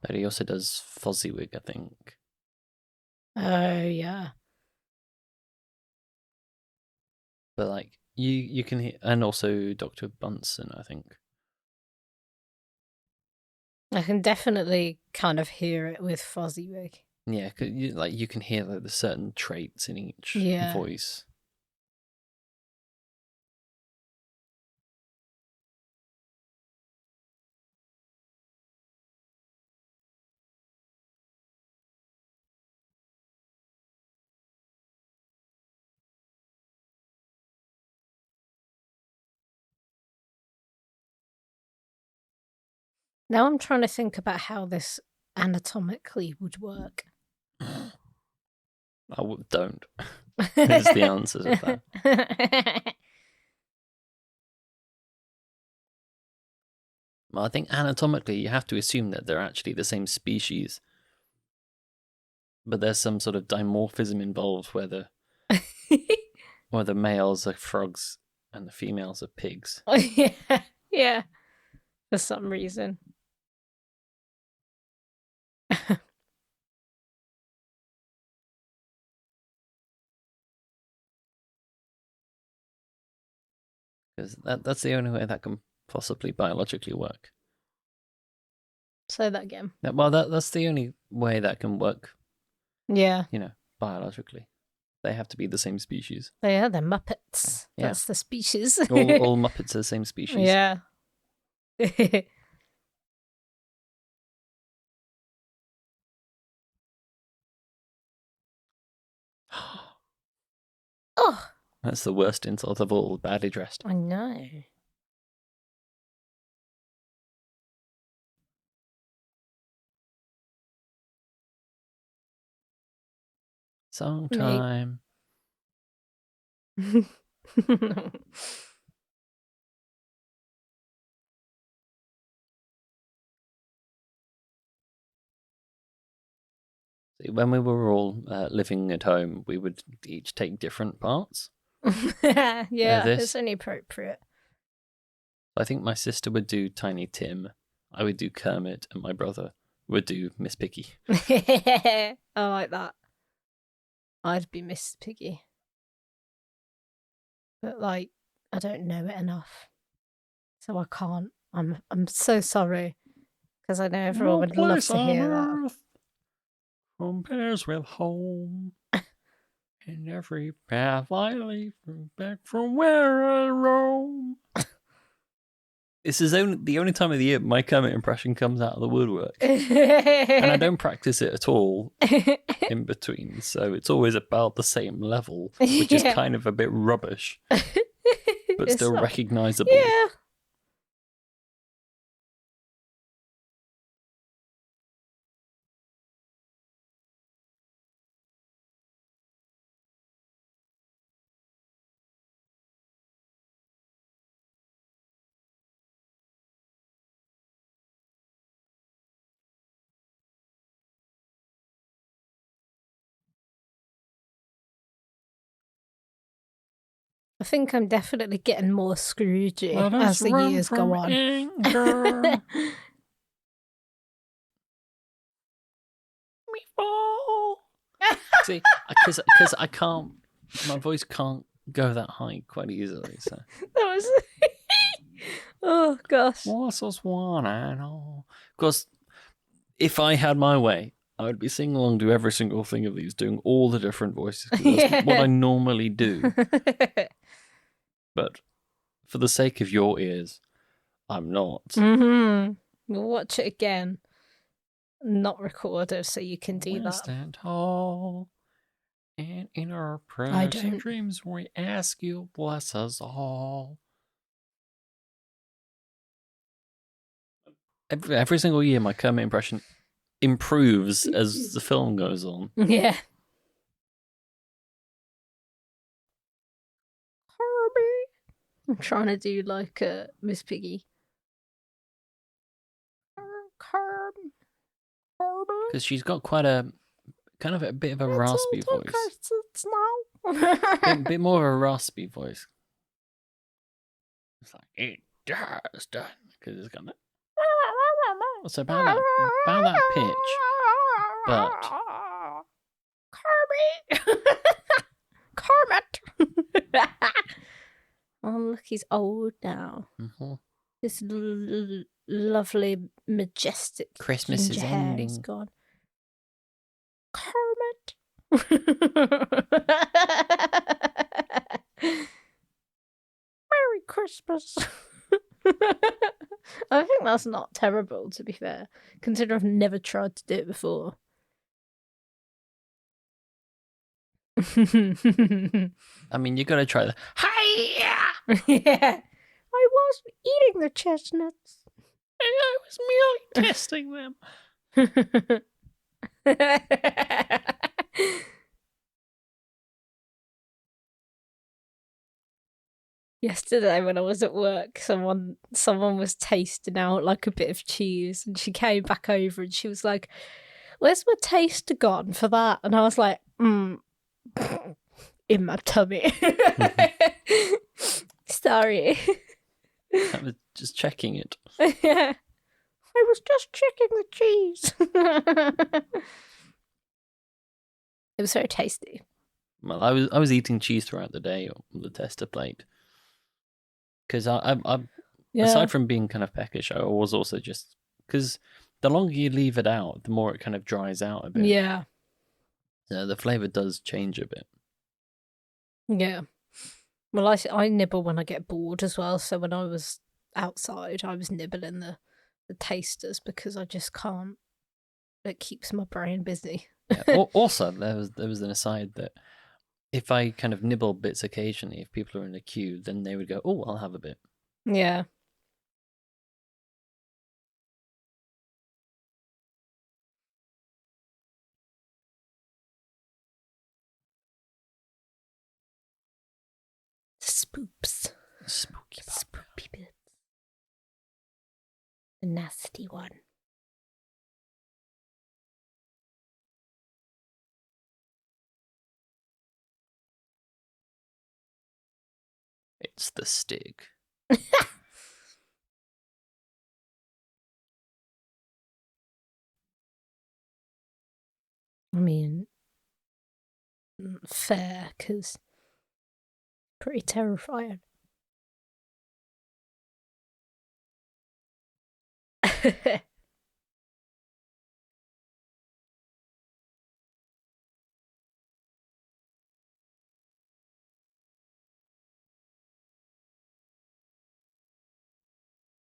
But he also does Fozziwig, I think. Oh, yeah. But like you can hear, and also Dr. Bunsen, I think. I can definitely kind of hear it with Fozziwig. Yeah, you can hear like the certain traits in each voice. Now I'm trying to think about how this anatomically would work. Don't. Is the answer to that. Well, I think anatomically you have to assume that they're actually the same species. But there's some sort of dimorphism involved where the males are frogs and the females are pigs. Oh, yeah. Yeah. For some reason. Because that's the only way that can possibly biologically work. Say that again. Well, that's the only way that can work. Yeah. Biologically. They have to be the same species. They are, they're Muppets. Yeah. That's the species. all Muppets are the same species. Yeah. Oh, that's the worst insult of all, badly dressed. I know. Song time. See, when we were all living at home, we would each take different parts. Yeah, it's only appropriate. I think my sister would do Tiny Tim, I would do Kermit, and my brother would do Miss Piggy. I like that. I'd be Miss Piggy. But I don't know it enough. So I can't. I'm so sorry. Because I know everyone would love to hear that. Compares with home. And every path I leave back from where I roam. This is the only time of the year my Kermit impression comes out of the woodwork. And I don't practice it at all in between, so it's always about the same level, which is kind of a bit rubbish, but still recognisable. Yeah. I think I'm definitely getting more Scroogey as the years go on. We fall. See, because I can't, my voice can't go that high quite easily. So that was, oh gosh. What's this one? I know. Because if I had my way, I would be singing along to every single thing of these, doing all the different voices. That's what I normally do. But for the sake of your ears, I'm not. Mm-hmm. We'll watch it again. Not record it so you can do that. Stand tall And in our I prayers don't. and dreams, we ask you bless us all. Every single year, my Kermit impression improves as the film goes on. Yeah. Kirby. I'm trying to do like Miss Piggy. Kirby. Because she's got quite a kind of a bit of a raspy voice. bit more of a raspy voice. It's like, it does, because it's kind of. It's about that pitch, but Kirby. Kermit. Oh, look, he's old now. mm-hmm. This lovely, majestic Christmas is ginger hair ending. is gone. Kermit. Merry Christmas. I think that's not terrible, to be fair, considering I've never tried to do it before. I mean, you got to try the hi-ya! Yeah. I was eating the chestnuts. And I was merely testing them. Yesterday when I was at work, someone was tasting out like a bit of cheese, and she came back over and she was like, "Where's my taster gone for that?" And I was like, in my tummy. Sorry. I was just checking it. Yeah. I was just checking the cheese. It was very tasty. Well, I was eating cheese throughout the day on the tester plate. Because I aside from being kind of peckish, I was also just because the longer you leave it out, the more it kind of dries out a bit. Yeah. So the flavour does change a bit. Yeah. Well, I nibble when I get bored as well. So when I was outside, I was nibbling the tasters because I just can't. It keeps my brain busy. Yeah. Also, there was an aside that if I kind of nibble bits occasionally, if people are in a queue, then they would go, "Oh, I'll have a bit." Yeah. Spoops. Spooky pop. Spoopy bits. The nasty one. It's the stick. I mean, fair, because pretty terrifying.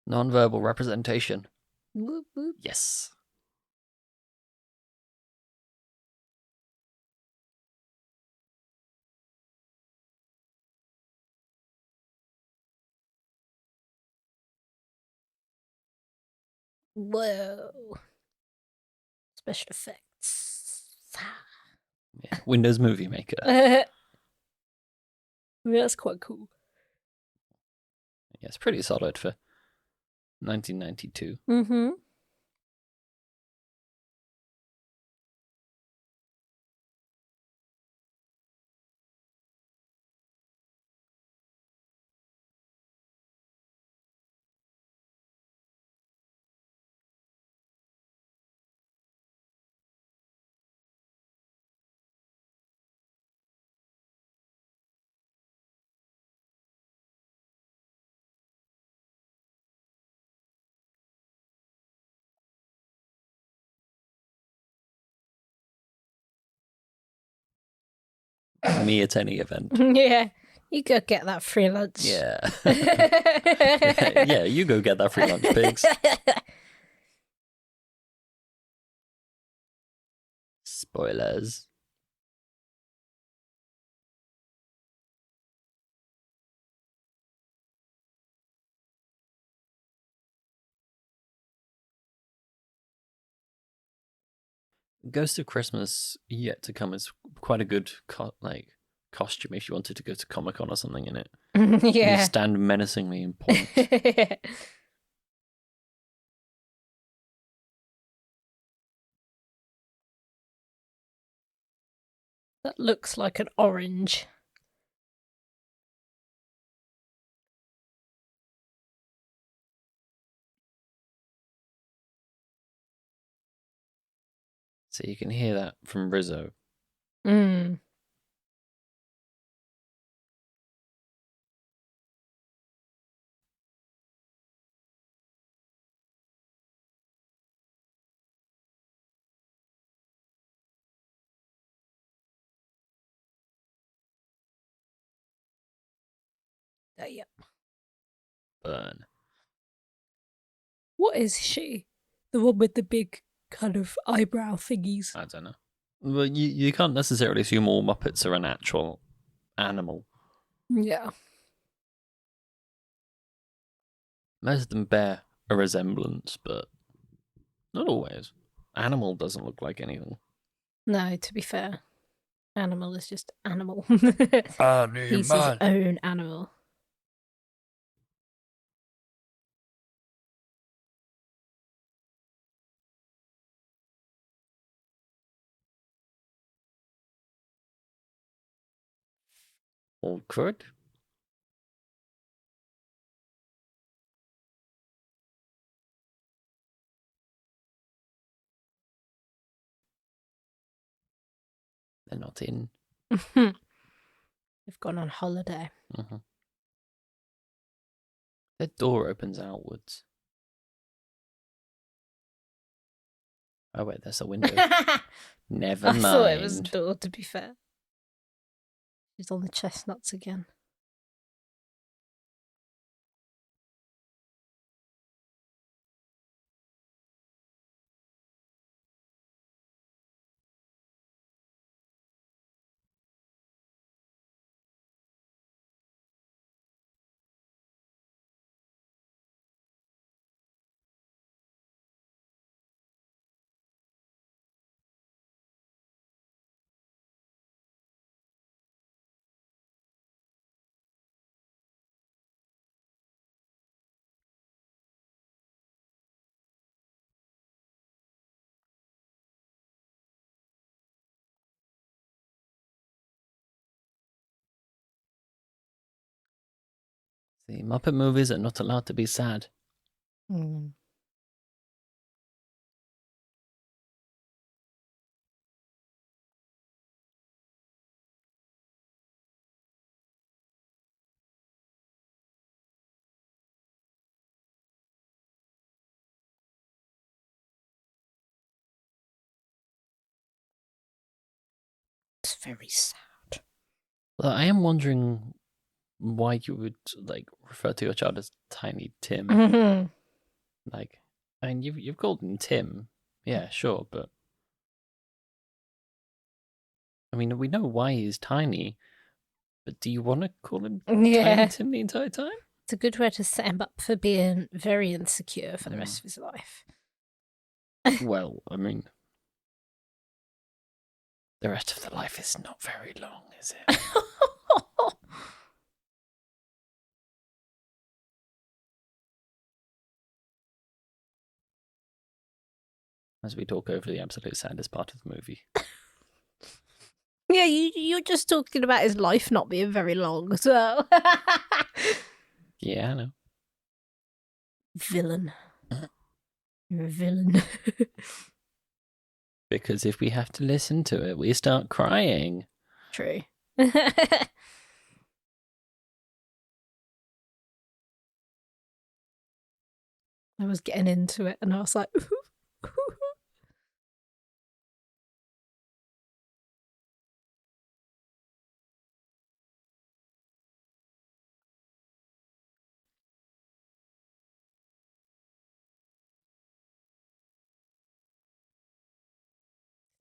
Non-verbal representation. Whoop, whoop. Yes. Whoa. Special effects. Yeah. Windows Movie Maker. Yeah, that's quite cool. Yeah, it's pretty solid for 1992. Mm-hmm. Me at any event. Yeah. You go get that free lunch. Yeah. Yeah, you go get that free lunch, pigs. Spoilers. Ghost of Christmas yet to come is quite a good costume if you wanted to go to Comic-Con or something in it. You Yeah. stand menacingly and point. That looks like an orange. So you can hear that from Rizzo. Mm. Yep. Burn. What is she? The one with the big kind of eyebrow thingies. I don't know. Well, you can't necessarily assume all Muppets are an actual animal. Yeah. Most of them bear a resemblance, but not always. Animal doesn't look like anything. No, to be fair, animal is just animal. Animal. He's his own animal. Awkward. They're not in. They've gone on holiday. Mm-hmm. Their door opens outwards. Oh wait, that's a window. Never mind. I thought it was a door, to be fair. She's on the chestnuts again. The Muppet movies are not allowed to be sad. Mm. It's very sad. Well, I am wondering why you would refer to your child as Tiny Tim. Mm-hmm. I mean, you've called him Tim, yeah, sure, but I mean, we know why he's tiny, but do you want to call him Tiny Tim the entire time? It's a good way to set him up for being very insecure for the rest of his life. Well, I mean, the rest of the life is not very long, is it? As we talk over the absolute saddest part of the movie. Yeah, you're just talking about his life not being very long as well. Yeah, I know. Villain. You're a villain. Because if we have to listen to it, we start crying. True. I was getting into it and I was like,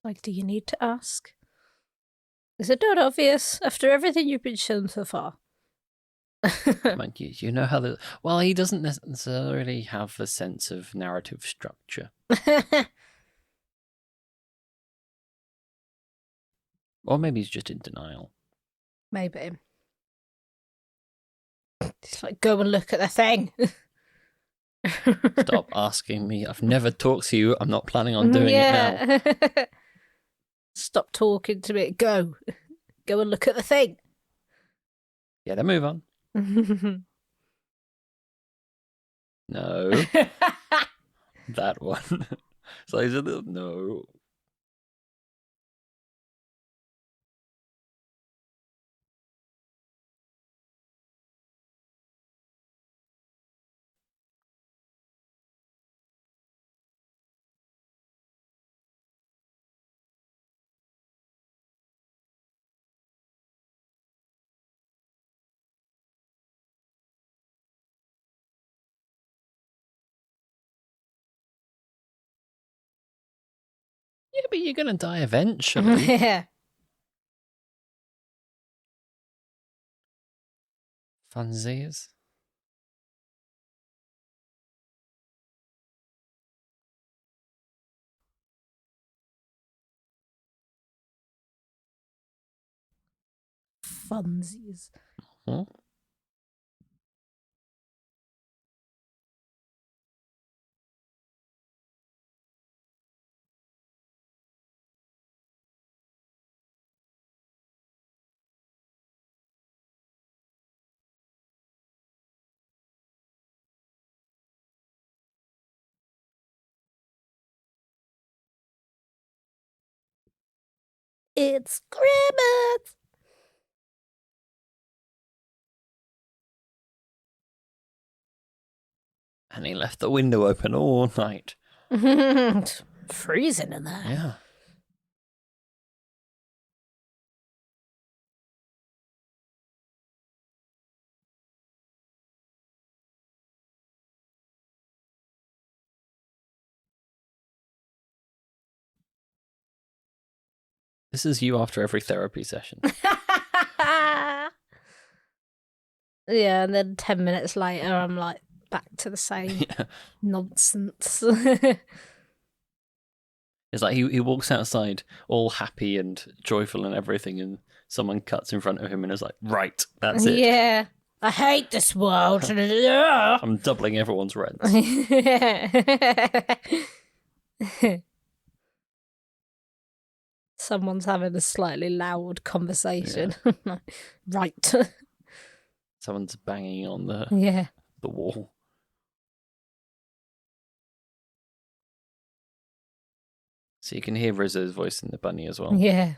like, do you need to ask? Is it not obvious after everything you've been shown so far? Come on, you know how the... Well, he doesn't necessarily have a sense of narrative structure. Or maybe he's just in denial. Maybe. It's like, go and look at the thing. Stop asking me. I've never talked to you. I'm not planning on doing it now. Stop talking to me. Go. Go and look at the thing. Yeah, then move on. No. That one. So he's a little no. Yeah, but you're gonna die eventually. Yeah. Funsies. Funsies. Huh? It's Christmas. And he left the window open all night. Freezing in there. Yeah. This is you after every therapy session. Yeah, and then 10 minutes later, I'm like back to the same nonsense. It's like he walks outside all happy and joyful and everything, and someone cuts in front of him and is like, right, that's it. Yeah. I hate this world. I'm doubling everyone's rents. Someone's having a slightly loud conversation. Right. Someone's banging on the wall. So you can hear Rizzo's voice in the bunny as well. Yeah.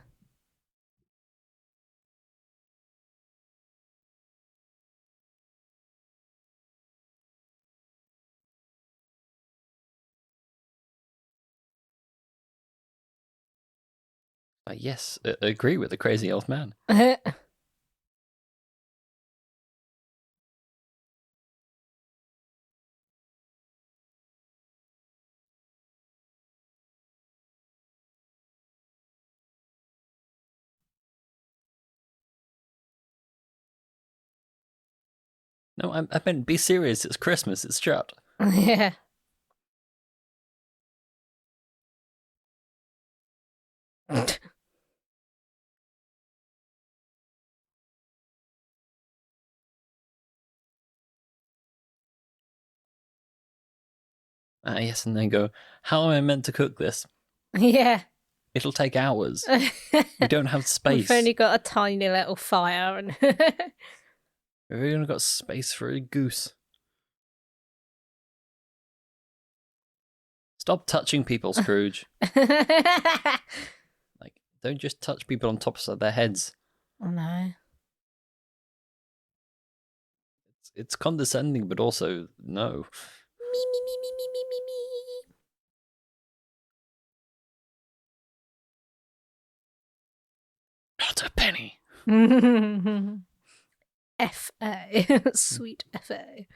Yes, I agree with the crazy old man. No, I meant be serious. It's Christmas. It's shut. Yeah. Yes, and then go, how am I meant to cook this? Yeah. It'll take hours. We don't have space. We've only got a tiny little fire. And We've only got space for a goose. Stop touching people, Scrooge. Like, don't just touch people on tops of their heads. Oh, no. It's condescending, but also no. Me, me, me, me, me, me, me, me. Not a penny. F.A. Sweet F.A.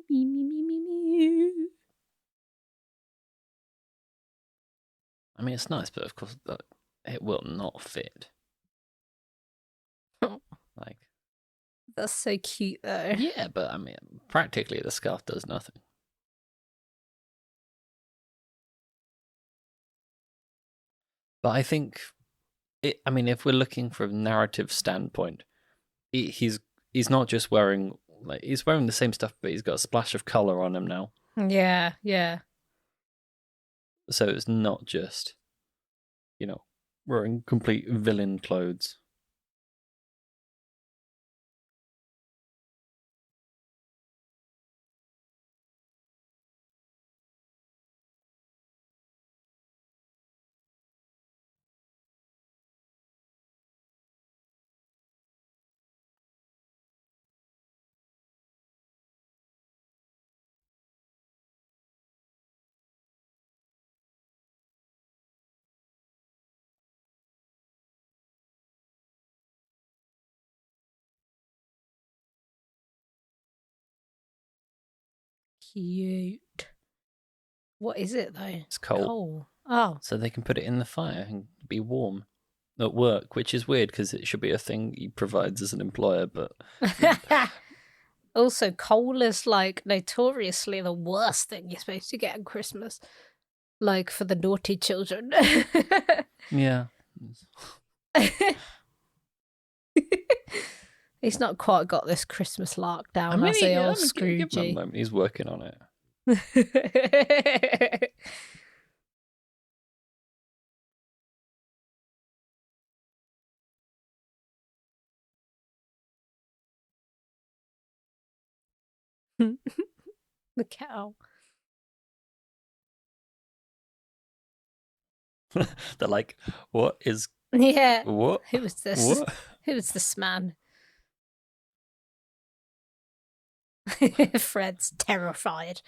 Me, me, me, me, me. I mean, it's nice, but of course, it will not fit. That's so cute, though. Yeah, but I mean, practically the scarf does nothing. But I think, I mean, if we're looking from a narrative standpoint, he's not just wearing, like, he's wearing the same stuff, but he's got a splash of color on him now. Yeah, yeah. So it's not just, wearing complete villain clothes. Cute. What is it, though? It's coal. Coal. Oh. So they can put it in the fire and be warm at work, which is weird because it should be a thing he provides as an employer, but... Also, coal is, like, notoriously the worst thing you're supposed to get at Christmas. Like, for the naughty children. Yeah. He's not quite got this Christmas lark down, has he, old Scroogey? Give him a moment. He's working on it. The cow. They're like, what is... Yeah. What? Who was this? What? Who is this man? Fred's terrified.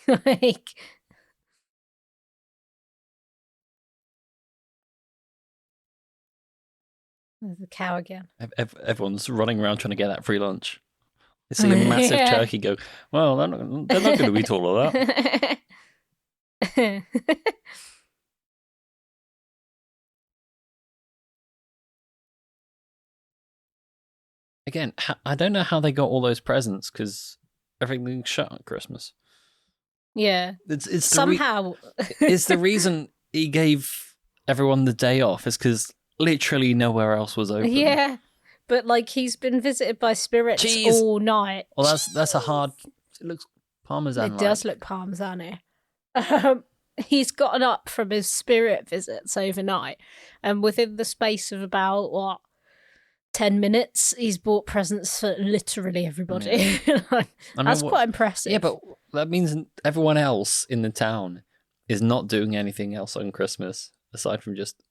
Like... There's the cow again. Everyone's running around trying to get that free lunch. They see a massive turkey go, well, they're not going to eat all of that. Again, I don't know how they got all those presents because everything's shut at Christmas. Yeah. It's somehow. It's the reason he gave everyone the day off is because literally nowhere else was open. Yeah. But, like, he's been visited by spirits all night. Well, that's a hard... It looks Parmesan. It does look Parmesan-y. He's gotten up from his spirit visits overnight, and within the space of about, 10 minutes, he's bought presents for literally everybody. Yeah. That's quite impressive. Yeah, but that means everyone else in the town is not doing anything else on Christmas, aside from just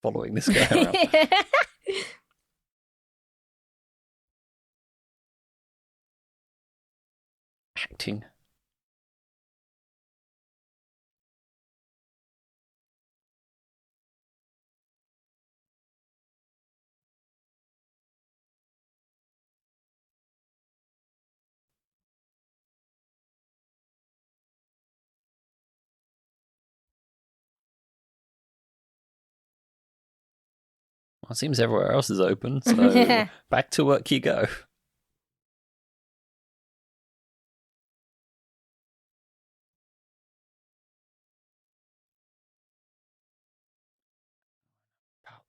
following this guy around. Acting. Well, it seems everywhere else is open, so back to work you go.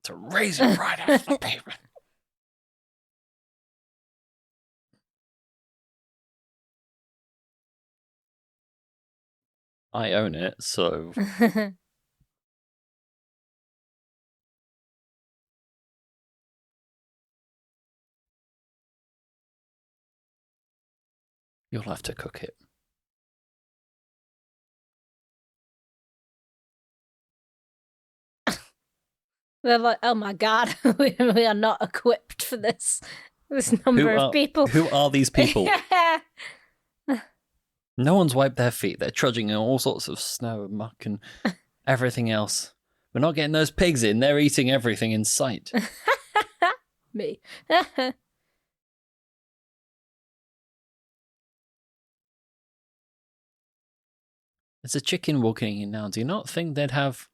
To raise it right off the pavement. I own it, so... You'll have to cook it. They're like, oh my god, we are not equipped for this number of people. Who are these people? No one's wiped their feet. They're trudging in all sorts of snow and muck and everything else. We're not getting those pigs in. They're eating everything in sight. Me. There's a chicken walking in now. Do you not think they'd have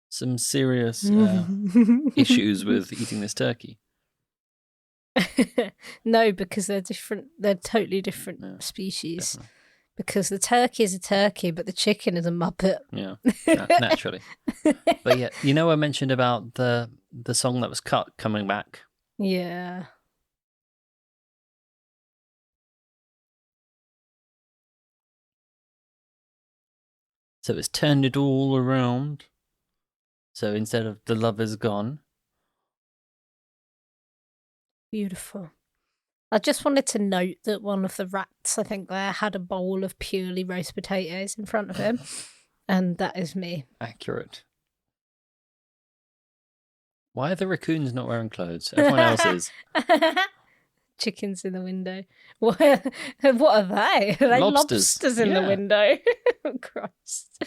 some serious issues with eating this turkey? No, because they're different. They're totally different species. Definitely. Because the turkey is a turkey, but the chicken is a Muppet. Yeah, naturally. But yeah, I mentioned about the song that was cut coming back. Yeah. So it's turned it all around. So instead of the love is gone. Beautiful. I just wanted to note that one of the rats, I think there, had a bowl of purely roast potatoes in front of him. And that is me. Accurate. Why are the raccoons not wearing clothes? Everyone else is. Chickens in the window. What are they? Are they lobsters in the window? Christ.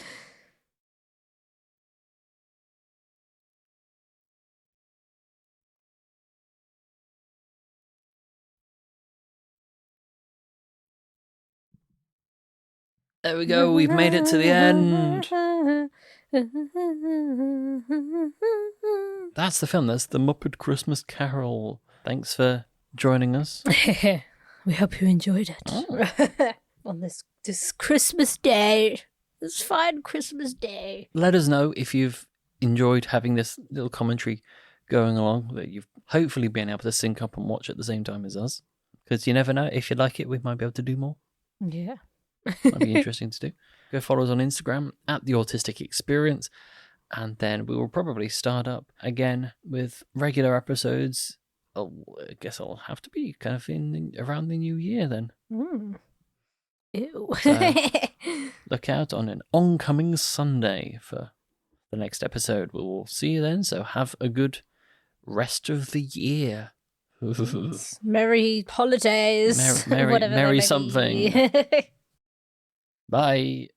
There we go. We've made it to the end. That's the film. That's the Muppet Christmas Carol. Thanks for joining us. We hope you enjoyed it. On this Christmas day. This fine Christmas day. Let us know if you've enjoyed having this little commentary going along, that you've hopefully been able to sync up and watch at the same time as us. Because you never know, if you like it, we might be able to do more. Yeah. Might be interesting to do. Go follow us on Instagram at The Autistic Experience. And then we will probably start up again with regular episodes. I guess it'll have to be kind of around the new year then. Ew. So look out on an oncoming Sunday for the next episode. We will see you then. So have a good rest of the year. Merry holidays. Merry Whatever they may something. be. Bye.